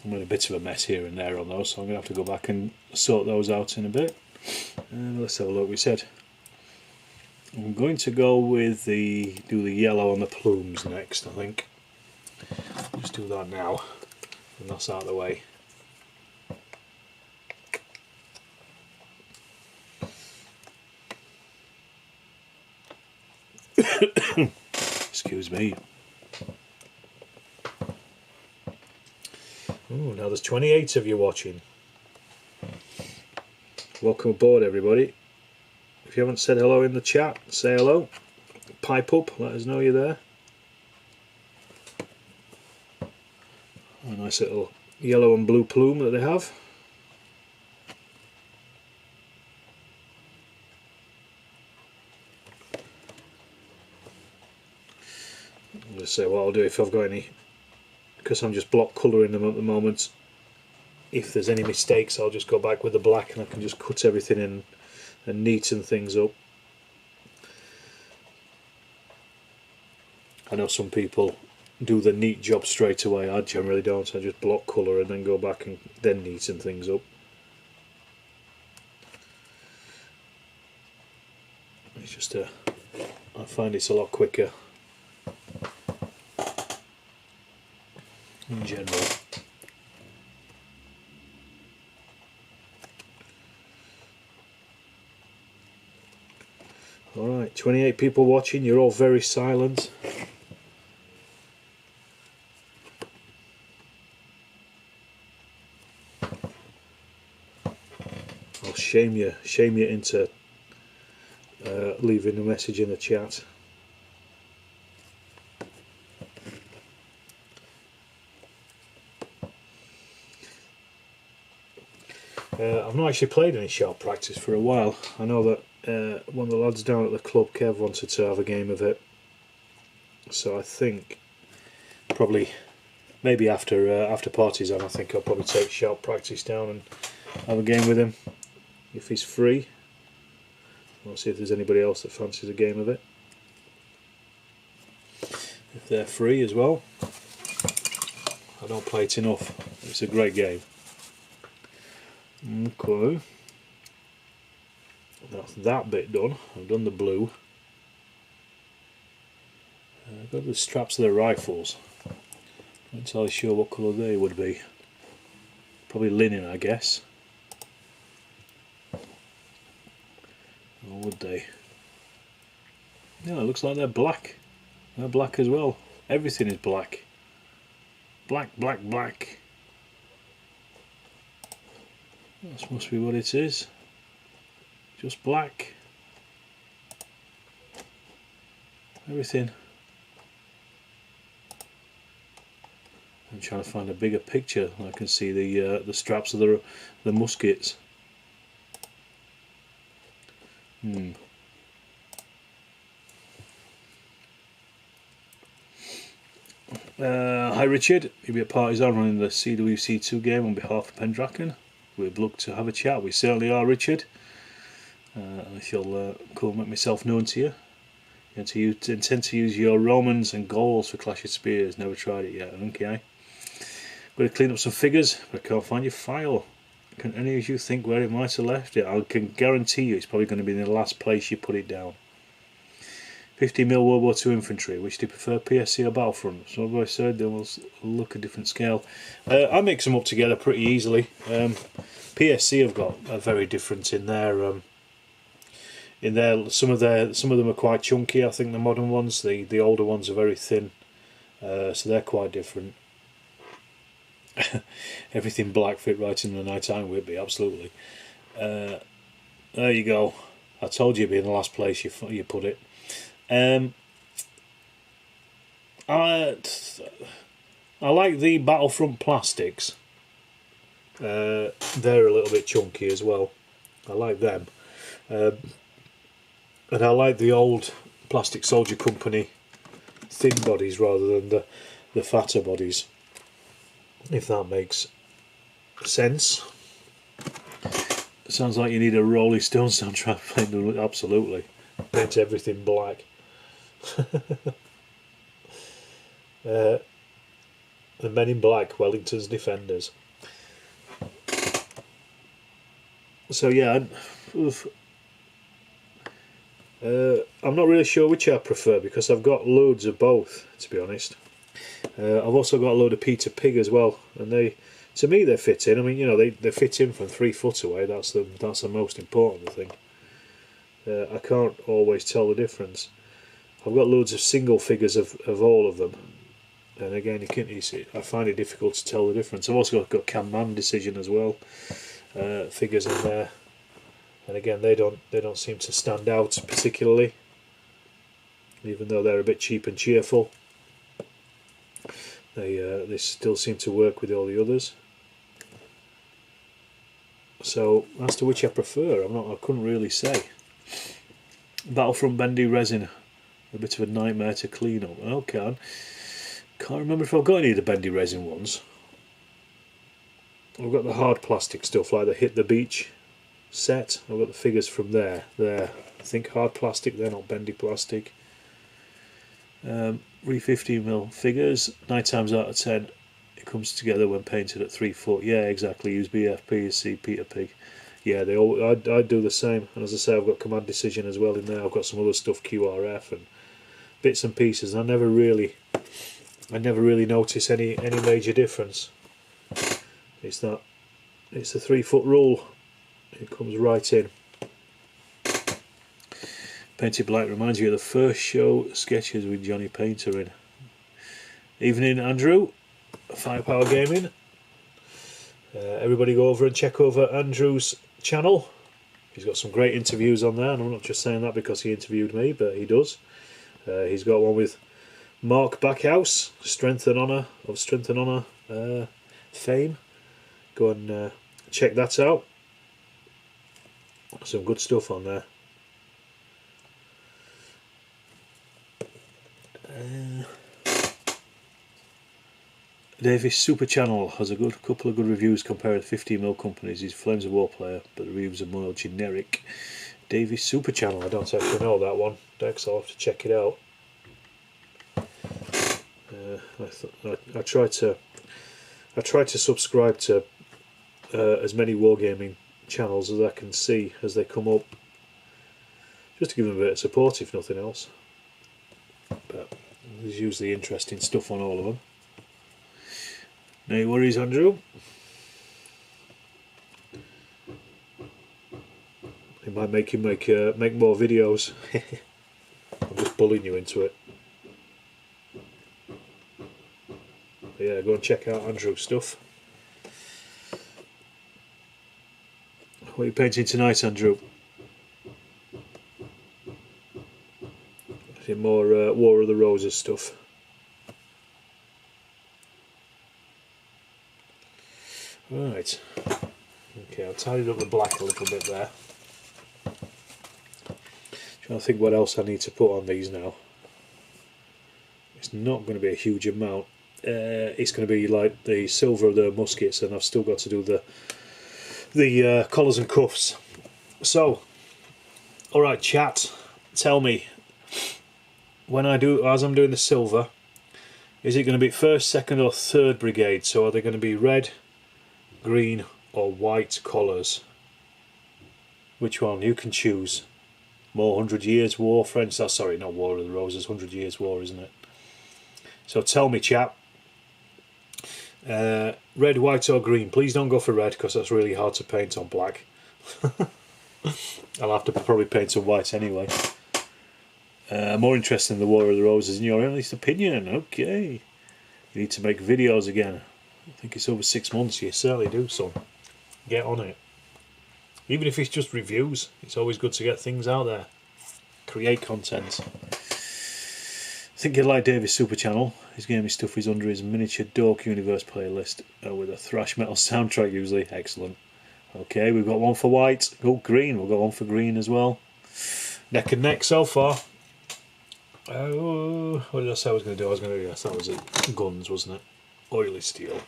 I'm in a bit of a mess here and there on those, so I'm going to have to go back and sort those out in a bit. Let's have a look. We said I'm going to go with do the yellow on the plumes next, I think. Just do that now, and that's out of the way. Excuse me. Oh, now there's 28 of you watching. Welcome aboard, everybody. If you haven't said hello in the chat, say hello. Pipe up, let us know you're there. A nice little yellow and blue plume that they have. I'm going to say what I'll do if I've got any, because I'm just block colouring them at the moment. If there's any mistakes, I'll just go back with the black and I can just cut everything in and neaten things up. I know some people do the neat job straight away. I generally don't. I just block colour and then go back and then neaten things up. It's just I find it's a lot quicker in general. Alright, 28 people watching, you're all very silent. I'll shame you into leaving a message in the chat. I've not actually played any sharp practice for a while. I know that one of the lads down at the club, Kev, wanted to have a game of it, so I think probably maybe after parties on, I think I'll probably take sharp practice down and have a game with him if he's free. I'll see if there's anybody else that fancies a game of it, if they're free as well. I don't play it enough. It's a great game. Okay, that's that bit done. I've done the blue. I've got the straps of the rifles. Not entirely sure what colour they would be. Probably linen, I guess. Or would they? No, it looks like they're black. They're black as well. Everything is black. Black, black, black. That must be what it is. Just black. Everything. I'm trying to find a bigger picture. I can see the straps of the muskets. Hi Richard, you'll be at Partisan running the CWC2 game on behalf of Pendraken. We'd love to have a chat. We certainly are, Richard. I shall come and make myself known to you. And to you intend to use your Romans and Gauls for Clash of Spears. Never tried it yet. Okay. I'm going to clean up some figures, but I can't find your file. Can any of you think where it might have left it? I can guarantee you it's probably going to be in the last place you put it down. 50mm World War II infantry. Which do you prefer, PSC or Battlefront? So as I said, they will look a different scale. I mix them up together pretty easily. PSC have got a very different in their some of them are quite chunky. I think the modern ones, the older ones are very thin, so they're quite different. Everything black fit right in the nighttime Whitby, absolutely. There you go. I told you it'd be in the last place you put it. I like the Battlefront plastics. They're a little bit chunky as well. I like them. And I like the old Plastic Soldier Company thin bodies rather than the fatter bodies, if that makes sense. Sounds like you need a Rolling Stone soundtrack playing. Absolutely. Paint everything black. The Men in Black, Wellington's Defenders. So yeah, I'm not really sure which I prefer because I've got loads of both, to be honest. I've also got a load of Peter Pig as well, and to me they fit in. I mean, you know, they fit in from 3 foot away. That's the most important thing. I can't always tell the difference. I've got loads of single figures of all of them, and again, you see, I find it difficult to tell the difference. I've also got Can Man Decision as well, figures in there, and again, they don't seem to stand out particularly, even though they're a bit cheap and cheerful. They still seem to work with all the others. So as to which I prefer, I couldn't really say. Battlefront bendy resin, a bit of a nightmare to clean up. Okay, can't remember if I've got any of the bendy resin ones. I've got the hard plastic stuff like the Hit the Beach set. I've got the figures from there. I think hard plastic, they're not bendy plastic. 15mm figures, 9 times out of 10 it comes together when painted at 3 foot. Yeah, exactly. Use BFP, see Peter Pig. Yeah, I do the same. And as I say, I've got Command Decision as well in there. I've got some other stuff, QRF and bits and pieces. I never really notice any major difference. It's the 3 foot rule. It comes right in. Painted Black reminds you of the first show sketches with Johnny Painter in. Evening, Andrew. Firepower Gaming. Everybody go over and check over Andrew's channel. He's got some great interviews on there, and I'm not just saying that because he interviewed me, but he does. He's got one with Mark Backhouse, Strength and Honour fame. Go and check that out. Some good stuff on there. Davis Super Channel has a couple of good reviews comparing 15mm companies. He's Flames of War player, but the reviews are more generic. Davis Super Channel, I don't actually know that one, Dex. I'll have to check it out. I try to subscribe to as many wargaming channels as I can see as they come up, just to give them a bit of support, if nothing else. But there's usually interesting stuff on all of them. No worries, Andrew. It might make you make more videos. I'm just bullying you into it. But yeah, go and check out Andrew's stuff. What are you painting tonight, Andrew? Is it more War of the Roses stuff? Right. Okay, I'll tidy up the black a little bit there. Trying to think what else I need to put on these now. It's not going to be a huge amount. It's going to be like the silver of the muskets, and I've still got to do the collars and cuffs. So, all right, chat. Tell me, as I'm doing the silver, is it going to be 1st, 2nd, or 3rd brigade? So are they going to be red, green, or white colours? Which one? You can choose. More 100 Years War, friends. Oh, sorry, not War of the Roses, 100 Years War, isn't it? So tell me, chap. Red, white or green? Please don't go for red, because that's really hard to paint on black. I'll have to probably paint some white anyway. More interested in the War of the Roses in your honest opinion. Okay. You need to make videos again. I think it's over 6 months. You certainly do, son. Get on it. Even if it's just reviews, it's always good to get things out there. Create content. I think you'd like David's Super Channel. His gaming stuff is under his miniature Dork Universe playlist with a thrash metal soundtrack usually. Excellent. Okay, we've got one for white. Oh, green. We've got one for green as well. Neck and neck so far. Oh, what did I say I was going to do? I was going to, yes, that was it. Guns, wasn't it? Oily steel.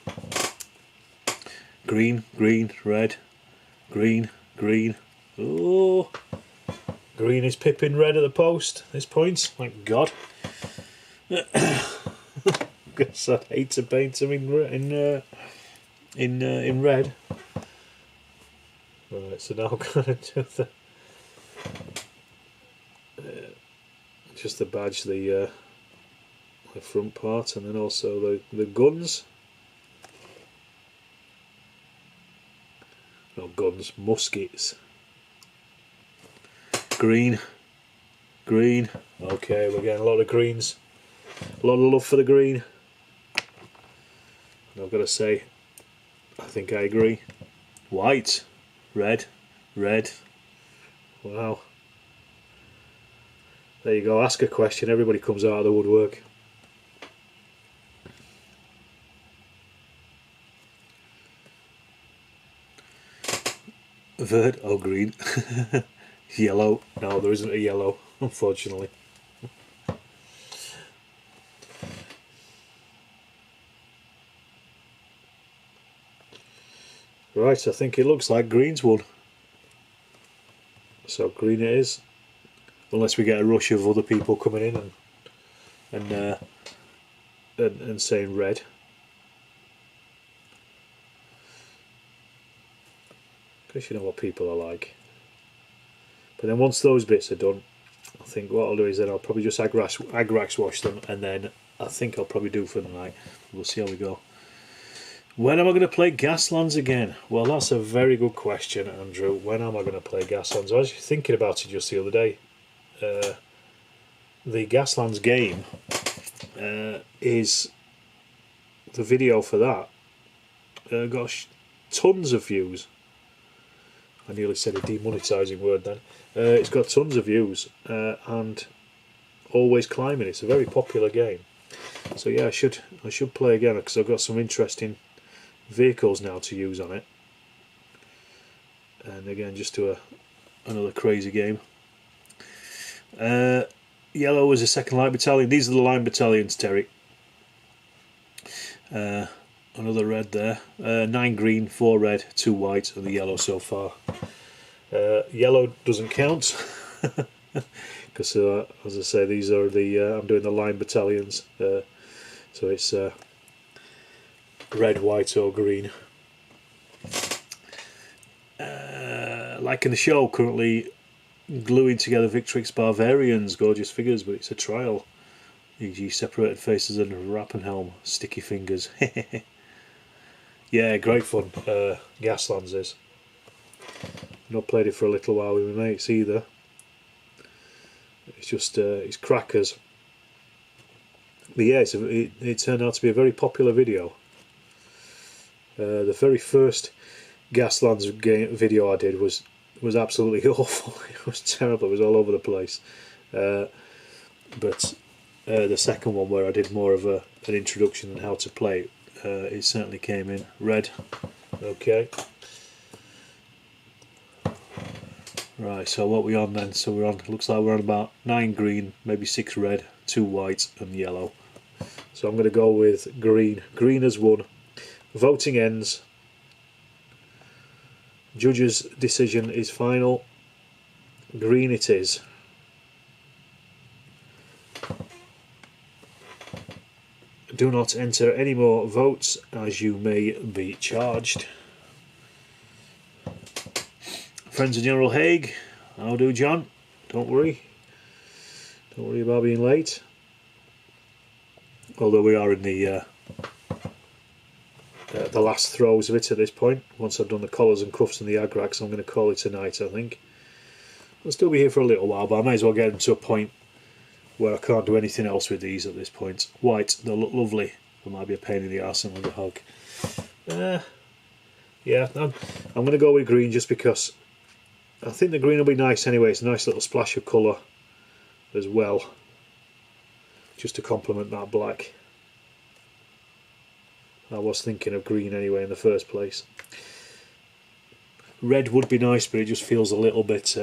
Green, green, red, green, green. Oh, green is pipping red at the post. This point, thank God. Guess I'd hate to paint them in red. Right, so now I'm going to do just the badge, the front part, and then also the guns. Not guns, muskets. Green, green. Okay, we're getting a lot of greens. A lot of love for the green. And I've got to say, I think I agree. White, red, red. Wow. There you go, ask a question, everybody comes out of the woodwork. Verd or green? Yellow. No, there isn't a yellow, unfortunately. Right, I think it looks like green's won. So green it is. Unless we get a rush of other people coming in and saying red. Because you know what people are like. But then once those bits are done, I think what I'll do is then I'll probably just agrax wash them, and then I think I'll probably do for the night. We'll see how we go. When am I going to play Gaslands again? Well, that's a very good question, Andrew. When am I going to play Gaslands? I was thinking about it just the other day. The Gaslands game is the video for that. Got tons of views. I nearly said a demonetising word then. It's got tons of views and always climbing. It's a very popular game. So yeah, I should play again because I've got some interesting vehicles now to use on it. And again, just do another crazy game. Yellow is a second line battalion. These are the line battalions, Terry. Another red there. 9 green, 4 red, 2 white, and the yellow so far. Yellow doesn't count because, as I say, these are the I'm doing the line battalions. So it's red, white, or green. Like in the show, currently gluing together Victrix Barbarians, gorgeous figures, but it's a trial. E.g. separated faces and Rappenhelm, sticky fingers. Yeah, great fun. Gaslands is. Not played it for a little while with my mates either. It's just it's crackers. But yeah, it turned out to be a very popular video. The very first Gaslands video I did was absolutely awful. It was terrible. It was all over the place. But the second one, where I did more of an introduction on how to play, it certainly came in. Red. Okay. Right, so what are we on then? So we're on, looks like we're on about 9 green, maybe 6 red, 2 white and yellow. So I'm going to go with green. Green has won. Voting ends. Judge's decision is final. Green it is. Do not enter any more votes, as you may be charged. Friends of General Haig, how do, John? Don't worry about being late. Although we are in the last throes of it at this point. Once I've done the collars and cuffs and the agrax, I'm going to call it a night, I think. I'll still be here for a little while, but I may as well get them to a point where I can't do anything else with these at this point. White, they'll look lovely, but might be a pain in the arse and with a hug. Yeah, I'm going to go with green just because I think the green will be nice anyway. It's a nice little splash of colour as well, just to complement that black. I was thinking of green anyway in the first place. Red would be nice, but it just feels a little bit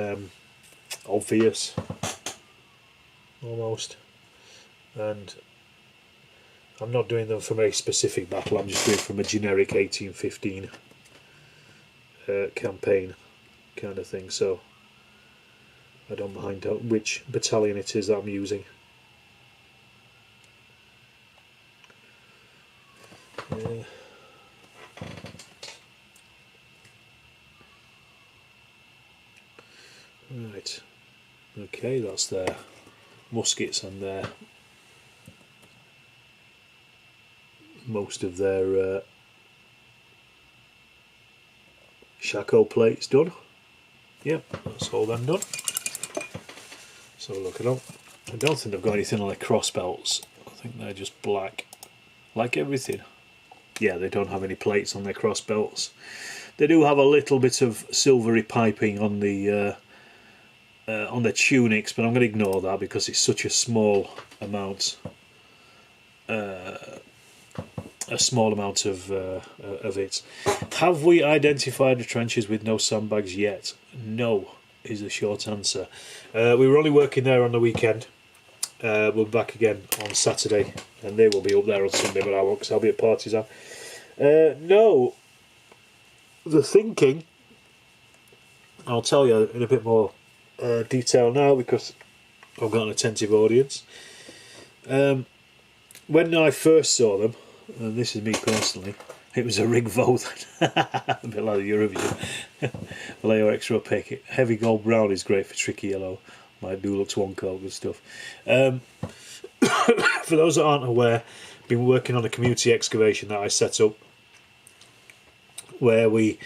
obvious, almost. And I'm not doing them from a specific battle, I'm just doing from a generic 1815 campaign kind of thing, so I don't mind which battalion it is that I'm using. Right, okay, that's their muskets and their most of their shako plates done. Yep, that's all them done. So look at them. I don't think they've got anything on their cross belts. I think they're just black, like everything. Yeah, they don't have any plates on their cross belts. They do have a little bit of silvery piping on the tunics, but I'm going to ignore that because it's such a small amount. A small amount of it. Have we identified the trenches with no sandbags yet? No, is the short answer. We were only working there on the weekend. We'll be back again on Saturday, and they will be up there on Sunday, but I won't because I'll be at Partisan. No, the thinking, I'll tell you in a bit more detail now because I've got an attentive audience. When I first saw them, and this is me personally, it was a rig Voth, a bit like the Eurovision. Vallejo extra opaque. Heavy gold brown is great for tricky yellow, like Dulux one coat, good stuff. For those that aren't aware, I've been working on a community excavation that I set up, where we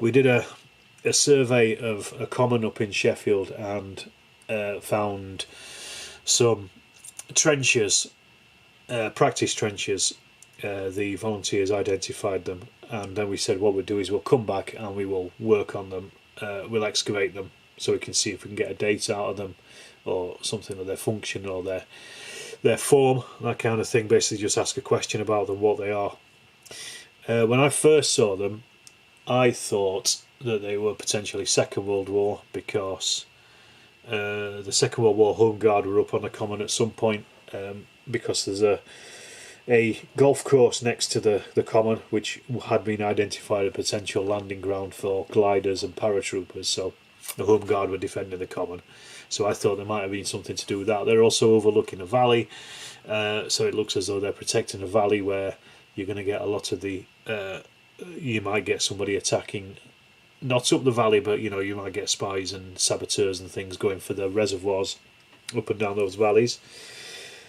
did a survey of a common up in Sheffield and found some trenches, practice trenches. The volunteers identified them, and then we said what we'll do is we'll come back and we will work on them, we'll excavate them so we can see if we can get a date out of them or something of their function or their form, that kind of thing. Basically just ask a question about them, what they are. When I first saw them, I thought that they were potentially Second World War because the Second World War Home Guard were up on the common at some point, because there's a golf course next to the common which had been identified a potential landing ground for gliders and paratroopers, so the Home Guard were defending the common. So I thought there might have been something to do with that. They're also overlooking a valley, so it looks as though they're protecting a valley where you're going to get a lot of the you might get somebody attacking, not up the valley, but you know, you might get spies and saboteurs and things going for the reservoirs up and down those valleys.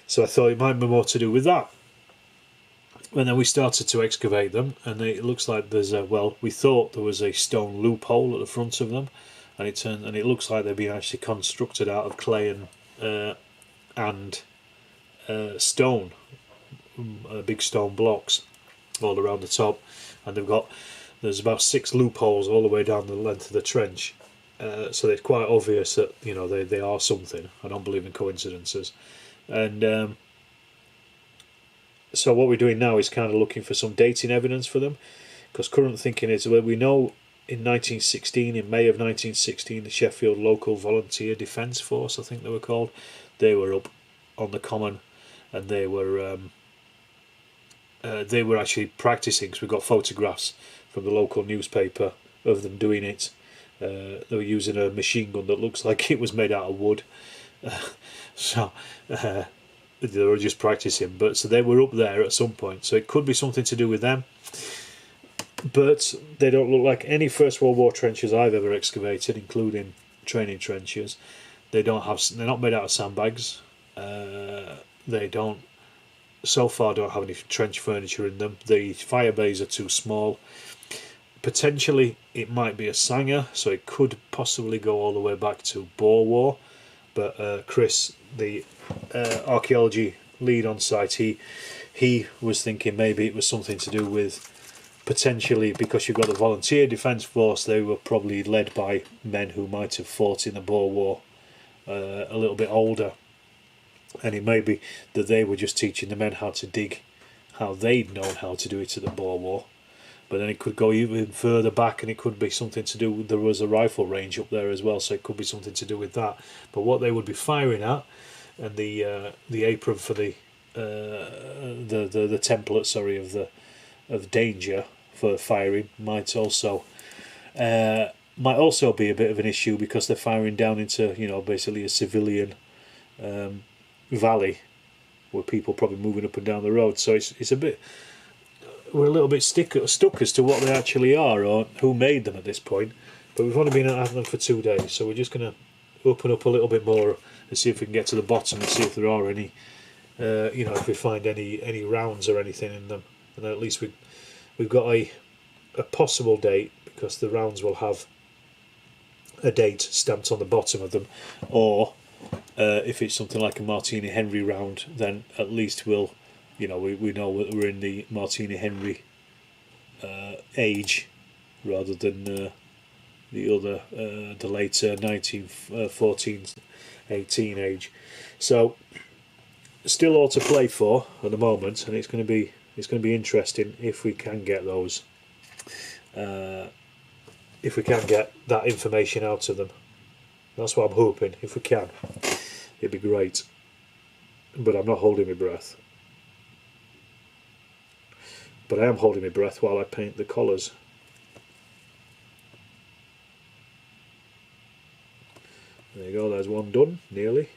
So I thought it might be more to do with that. And then we started to excavate them, and it looks like there's a, well, we thought there was a stone loophole at the front of them, and it looks like they've been actually constructed out of clay and stone, big stone blocks all around the top, and there's about 6 loopholes all the way down the length of the trench, so it's quite obvious that, you know, they are something. I don't believe in coincidences. And so what we're doing now is kind of looking for some dating evidence for them, because current thinking is, well, we know in May of 1916, the Sheffield Local Volunteer Defence Force, I think they were called, they were up on the common, and they were actually practicing, because we got photographs from the local newspaper of them doing it. They were using a machine gun that looks like it was made out of wood. So they were just practicing, but so they were up there at some point, so it could be something to do with them. but they don't look like any First World War trenches I've ever excavated, including training trenches. They're not made out of sandbags. They don't, so far, don't have any trench furniture in them. The fire bays are too small. Potentially it might be a Sanger, so it could possibly go all the way back to Boer War, but Chris, the archaeology lead on site, he was thinking maybe it was something to do with, potentially, because you've got the Volunteer Defence Force, they were probably led by men who might have fought in the Boer War, a little bit older, and it may be that they were just teaching the men how to dig, how they'd known how to do it at the Boer War. But then it could go even further back, and it could be something to do with, there was a rifle range up there as well, so it could be something to do with that. But what they would be firing at, and the apron for the template, sorry, of danger for firing might also be a bit of an issue, because they're firing down into, you know, basically a civilian valley where people probably moving up and down the road. So it's a bit, we're a little bit stuck as to what they actually are or who made them at this point. But we've only been at them for 2 days, so we're just going to open up a little bit more and see if we can get to the bottom and see if there are any, you know, if we find any rounds or anything in them. And at least we've got a possible date, because the rounds will have a date stamped on the bottom of them, or if it's something like a Martini Henry round, then at least we'll, you know, we know that we're in the Martini Henry age, rather than the other, the later 1914, 18 age. So still all to play for at the moment, and it's going to be interesting if we can get those, if we can get that information out of them. That's what I'm hoping. If we can, it'd be great. But I'm not holding my breath. But I am holding my breath while I paint the collars. There you go, there's one done, nearly.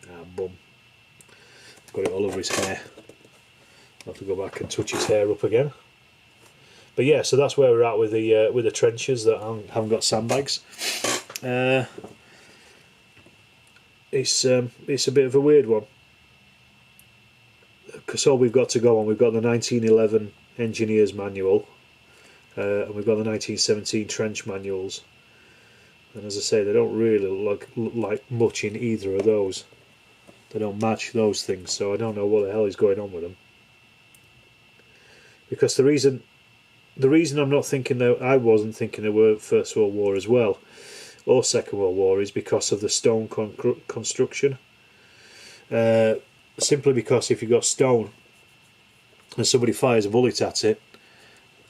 Ah, bum. Got it all over his hair. I'll have to go back and touch his hair up again. But yeah, so that's where we're at with the trenches that haven't got sandbags. It's a bit of a weird one, because all we've got to go on, we've got the 1911 Engineer's Manual, and we've got the 1917 Trench Manuals, and as I say, they don't really look like much in either of those. They don't match those things, so I don't know what the hell is going on with them. Because the reason I'm not thinking that, I wasn't thinking they were First World War as well, or Second World War, is because of the stone construction. Simply because if you've got stone and somebody fires a bullet at it,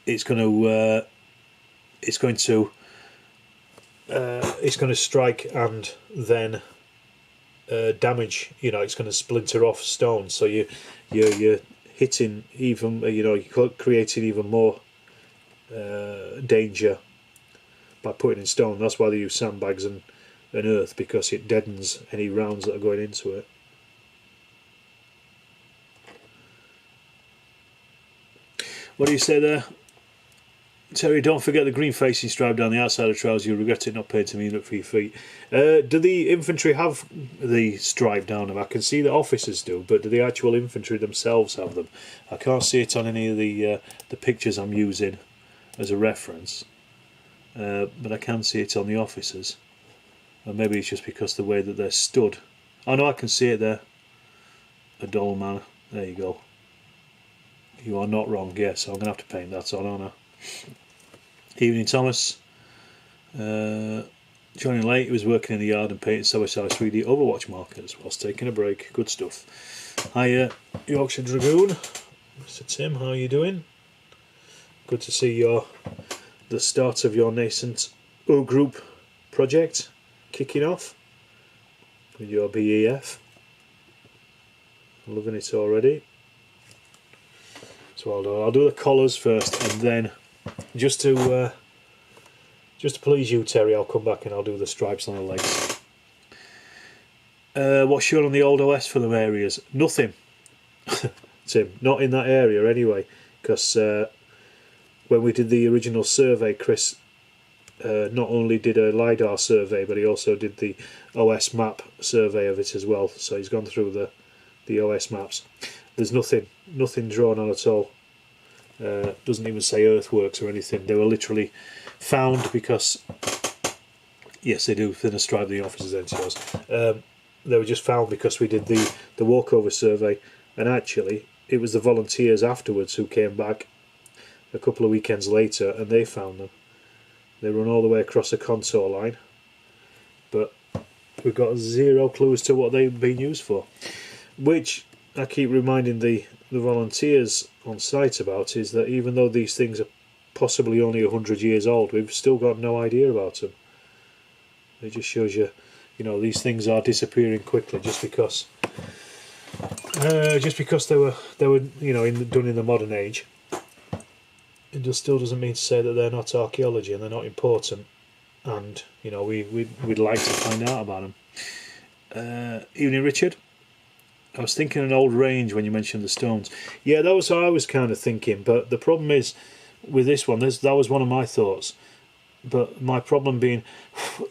it's going to strike and then damage. You know, it's going to splinter off stone. So you're hitting even. You know, you're creating even more danger by putting in stone. That's why they use sandbags and earth, because it deadens any rounds that are going into it. What do you say there, Terry? Don't forget the green facing stripe down the outside of the trousers. You'll regret it not painting me up for your feet. Do the infantry have the stripe down them? I can see the officers do, but do the actual infantry themselves have them? I can't see it on any of the pictures I'm using as a reference, but I can see it on the officers. Or maybe it's just because the way that they're stood. Oh no, I can see it there. A dull man. There you go. You are not wrong, yes, I'm going to have to paint that on, aren't I? Evening, Thomas. Joining late, he was working in the yard and painting size 3D Overwatch markers whilst taking a break. Good stuff. Hiya, Yorkshire Dragoon. Mr. Tim, how are you doing? Good to see the start of your nascent O Group project kicking off with your BEF. Loving it already. So I'll do the collars first, and then just to please you, Terry, I'll come back and I'll do the stripes on the legs. What's shown on the old OS for them areas? Nothing. Tim. Not in that area anyway, because when we did the original survey, Chris not only did a LiDAR survey, but he also did the OS map survey of it as well. So he's gone through the OS maps. There's nothing drawn on at all. Doesn't even say earthworks or anything. They were literally found because, yes, they do thin a stripe the officers' NCOs. They were just found because we did the walkover survey, and actually it was the volunteers afterwards who came back a couple of weekends later and they found them. They run all the way across the contour line, but we've got zero clue as to what they've been used for, which I keep reminding the volunteers on site about, is that even though these things are possibly only 100 years old, we've still got no idea about them. It just shows you, these things are disappearing quickly just because they were done in the modern age. It just still doesn't mean to say that they're not archaeology and they're not important, and we'd like to find out about them. Evening, Richard. I was thinking an old range when you mentioned the stones. Yeah, that was how I was kind of thinking, but the problem is with this one, that was one of my thoughts. But my problem being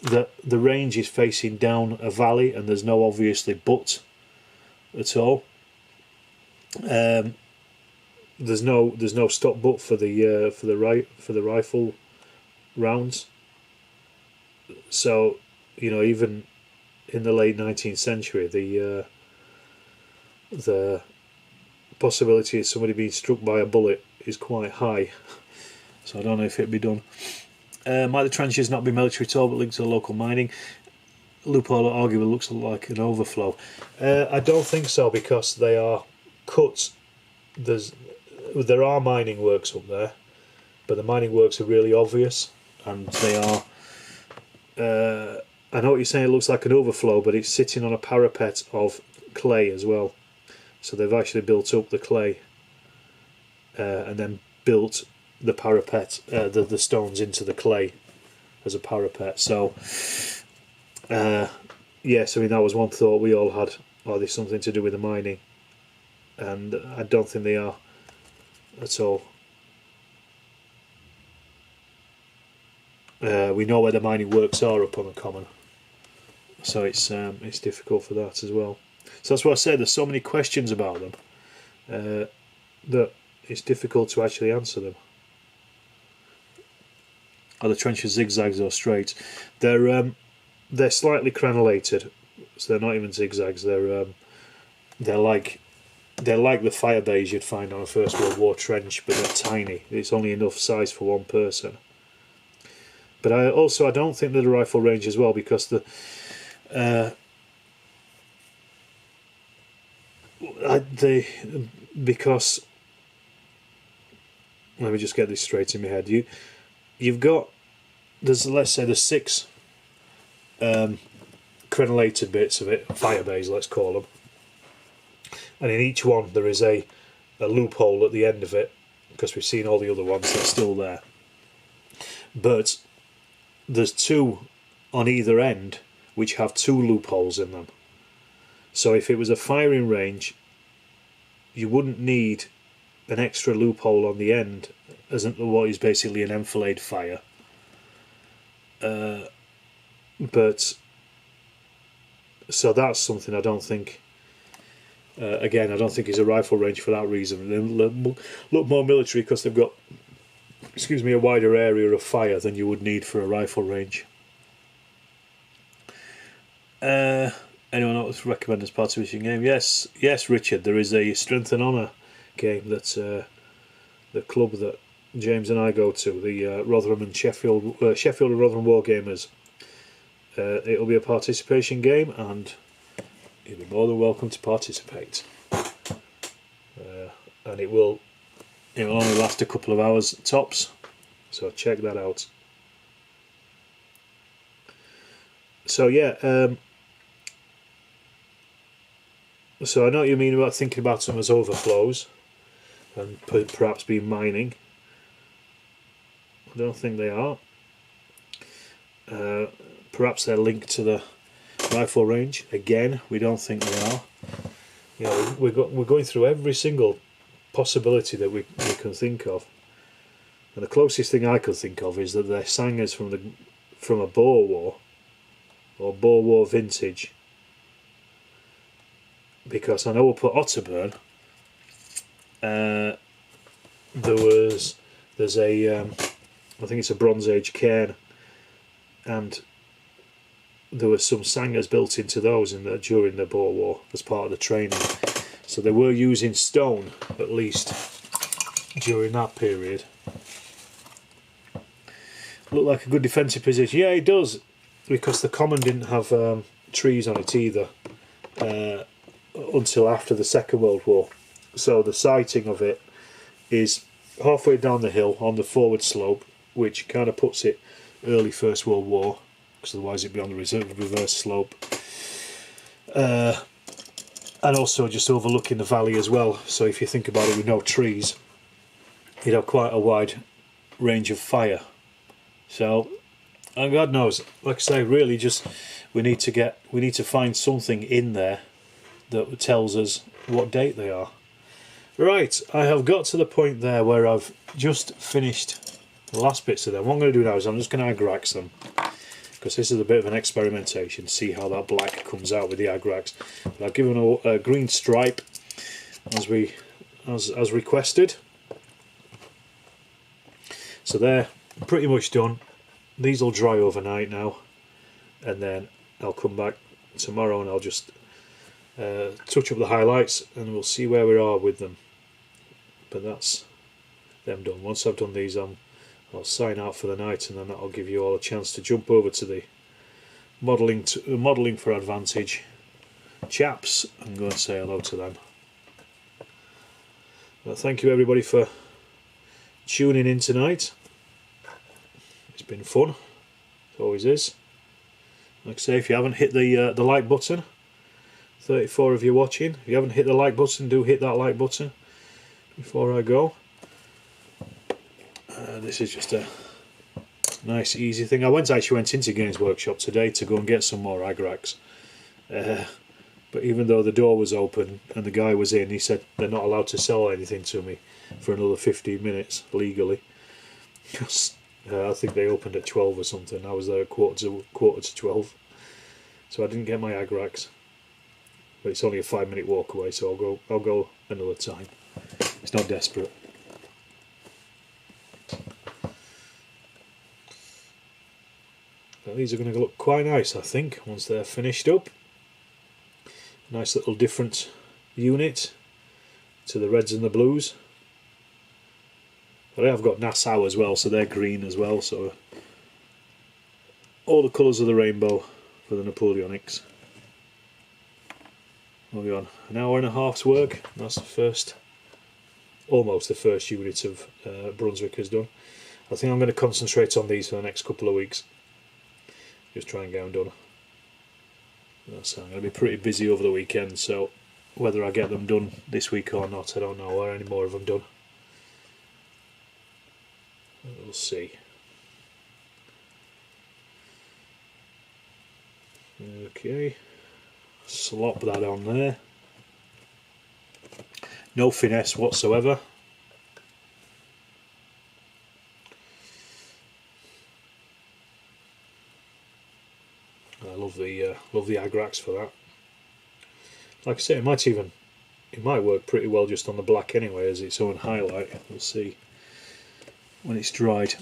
that the range is facing down a valley and there's no obviously butt at all. There's no stop butt for the rifle rounds. So even in the late 19th century, the possibility of somebody being struck by a bullet is quite high. So I don't know if it'd be done. Might the trenches not be military at all, but linked to the local mining? Loophole arguably looks like an overflow. I don't think so, because they are cut. There are mining works up there, but the mining works are really obvious, and they are. I know what you're saying. It looks like an overflow, but it's sitting on a parapet of clay as well. So they've actually built up the clay and then built the parapet, the stones into the clay as a parapet. So yes, I mean, that was one thought we all had. Are they something to do with the mining? And I don't think they are at all. We know where the mining works are up on the common, so it's difficult for that as well. So that's why I say there's so many questions about them that it's difficult to actually answer them. Are the trenches zigzags or straight? They're slightly crenellated, so they're not even zigzags. They're like the fire bays you'd find on a First World War trench, but they're tiny. It's only enough size for one person. But I don't think they're the rifle range as well, because because let me just get this straight in my head. You've got, let's say there's 6 crenellated bits of it, fire bays let's call them, and in each one there is a loophole at the end of it, because we've seen all the other ones, they're still there, but there's 2 on either end which have 2 loopholes in them. So if it was a firing range, you wouldn't need an extra loophole on the end as what is basically an enfilade fire. But so that's something I don't think. Again, I don't think it's a rifle range for that reason. They look more military because they've got, a wider area of fire than you would need for a rifle range. Anyone else recommend as participation game? Yes, Richard. There is a Strength and Honour game that's the club that James and I go to, the Rotherham and Sheffield and Rotherham Wargamers. It'll be a participation game, and you'll be more than welcome to participate. And it will only last a couple of hours tops, so check that out. So yeah. So I know what you mean about thinking about them as overflows and perhaps being mining. I don't think they are. Perhaps they're linked to the rifle range. Again, we don't think they are. We're going through every single possibility that we can think of. And the closest thing I could think of is that they're Sangers from a Boer War, or Boer War vintage. Because I know up at Otterburn, there's a I think it's a Bronze Age cairn, and there were some Sangers built into those during the Boer War as part of the training. So they were using stone, at least during that period. Look like a good defensive position. Yeah, it does, because the common didn't have trees on it either until after the Second World War. So the sighting of it is halfway down the hill on the forward slope, which kind of puts it early First World War, because otherwise it'd be on the reverse slope. And also just overlooking the valley as well. So if you think about it, with no trees, you'd have quite a wide range of fire. So, and God knows, like I say, really just we need to find something in there that tells us what date they are. Right, I have got to the point there where I've just finished the last bits of them. What I'm going to do now is I'm just going to agrax them, because this is a bit of an experimentation to see how that black comes out with the agrax. But I've given a green stripe as requested. So they're pretty much done. These will dry overnight now, and then I'll come back tomorrow and I'll just touch up the highlights, and we'll see where we are with them. But that's them done. Once I've done these, I'll sign out for the night, and then that'll give you all a chance to jump over to the modelling for Advantage chaps and go and say hello to them. Well, thank you everybody for tuning in tonight. It's been fun, it always is. Like I say, if you haven't hit the like button, 34 of you watching, if you haven't hit the like button, do hit that like button before I go. This is just a nice easy thing. I actually went into Games Workshop today to go and get some more agrax, but even though the door was open and the guy was in, he said they're not allowed to sell anything to me for another 15 minutes legally. I think they opened at 12 or something. I was there at quarter to 12, so I didn't get my agrax. But it's only a 5-minute walk away, so I'll go another time. It's not desperate. But these are going to look quite nice, I think, once they're finished up. Nice little different unit to the reds and the blues. But I have got Nassau as well, so they're green as well. So all the colours of the rainbow for the Napoleonics. We'll be on an hour and a half's work. That's the first, almost the first unit of Brunswick is done. I think I'm going to concentrate on these for the next couple of weeks. Just try and get them done. So I'm going to be pretty busy over the weekend, so whether I get them done this week or not, I don't know, or any more of them done. We'll see. Okay, slop that on there. No finesse whatsoever. I love the agrax for that. Like I say, it might work pretty well just on the black anyway as its own highlight. We'll see when it's dried.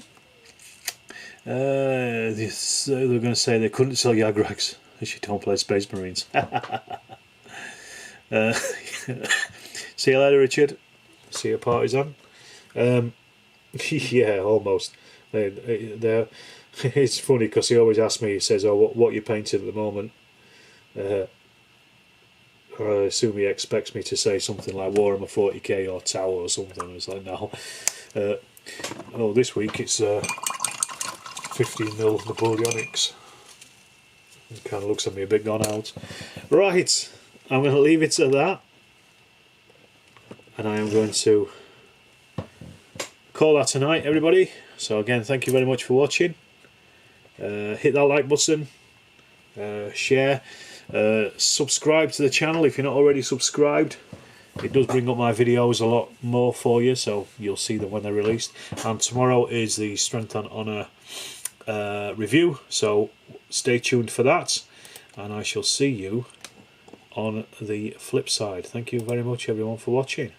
They're going to say they couldn't sell you agrax if you don't play Space Marines. See you later, Richard. See you, partisan. Yeah, almost. It's funny because he always asks me, he says, oh, what you painted at the moment? I assume he expects me to say something like Warhammer 40k or Tower or something. It's like, no. Oh, this week it's 15mm Napoleonics. It kind of looks at me a bit gone out. Right, I'm going to leave it at that. And I am going to call that tonight, everybody. So again, thank you very much for watching. Hit that like button, share, subscribe to the channel if you're not already subscribed. it does bring up my videos a lot more for you, so you'll see them when they're released. And tomorrow is the Strength and Honour review, so stay tuned for that, and I shall see you on the flip side. Thank you very much everyone for watching.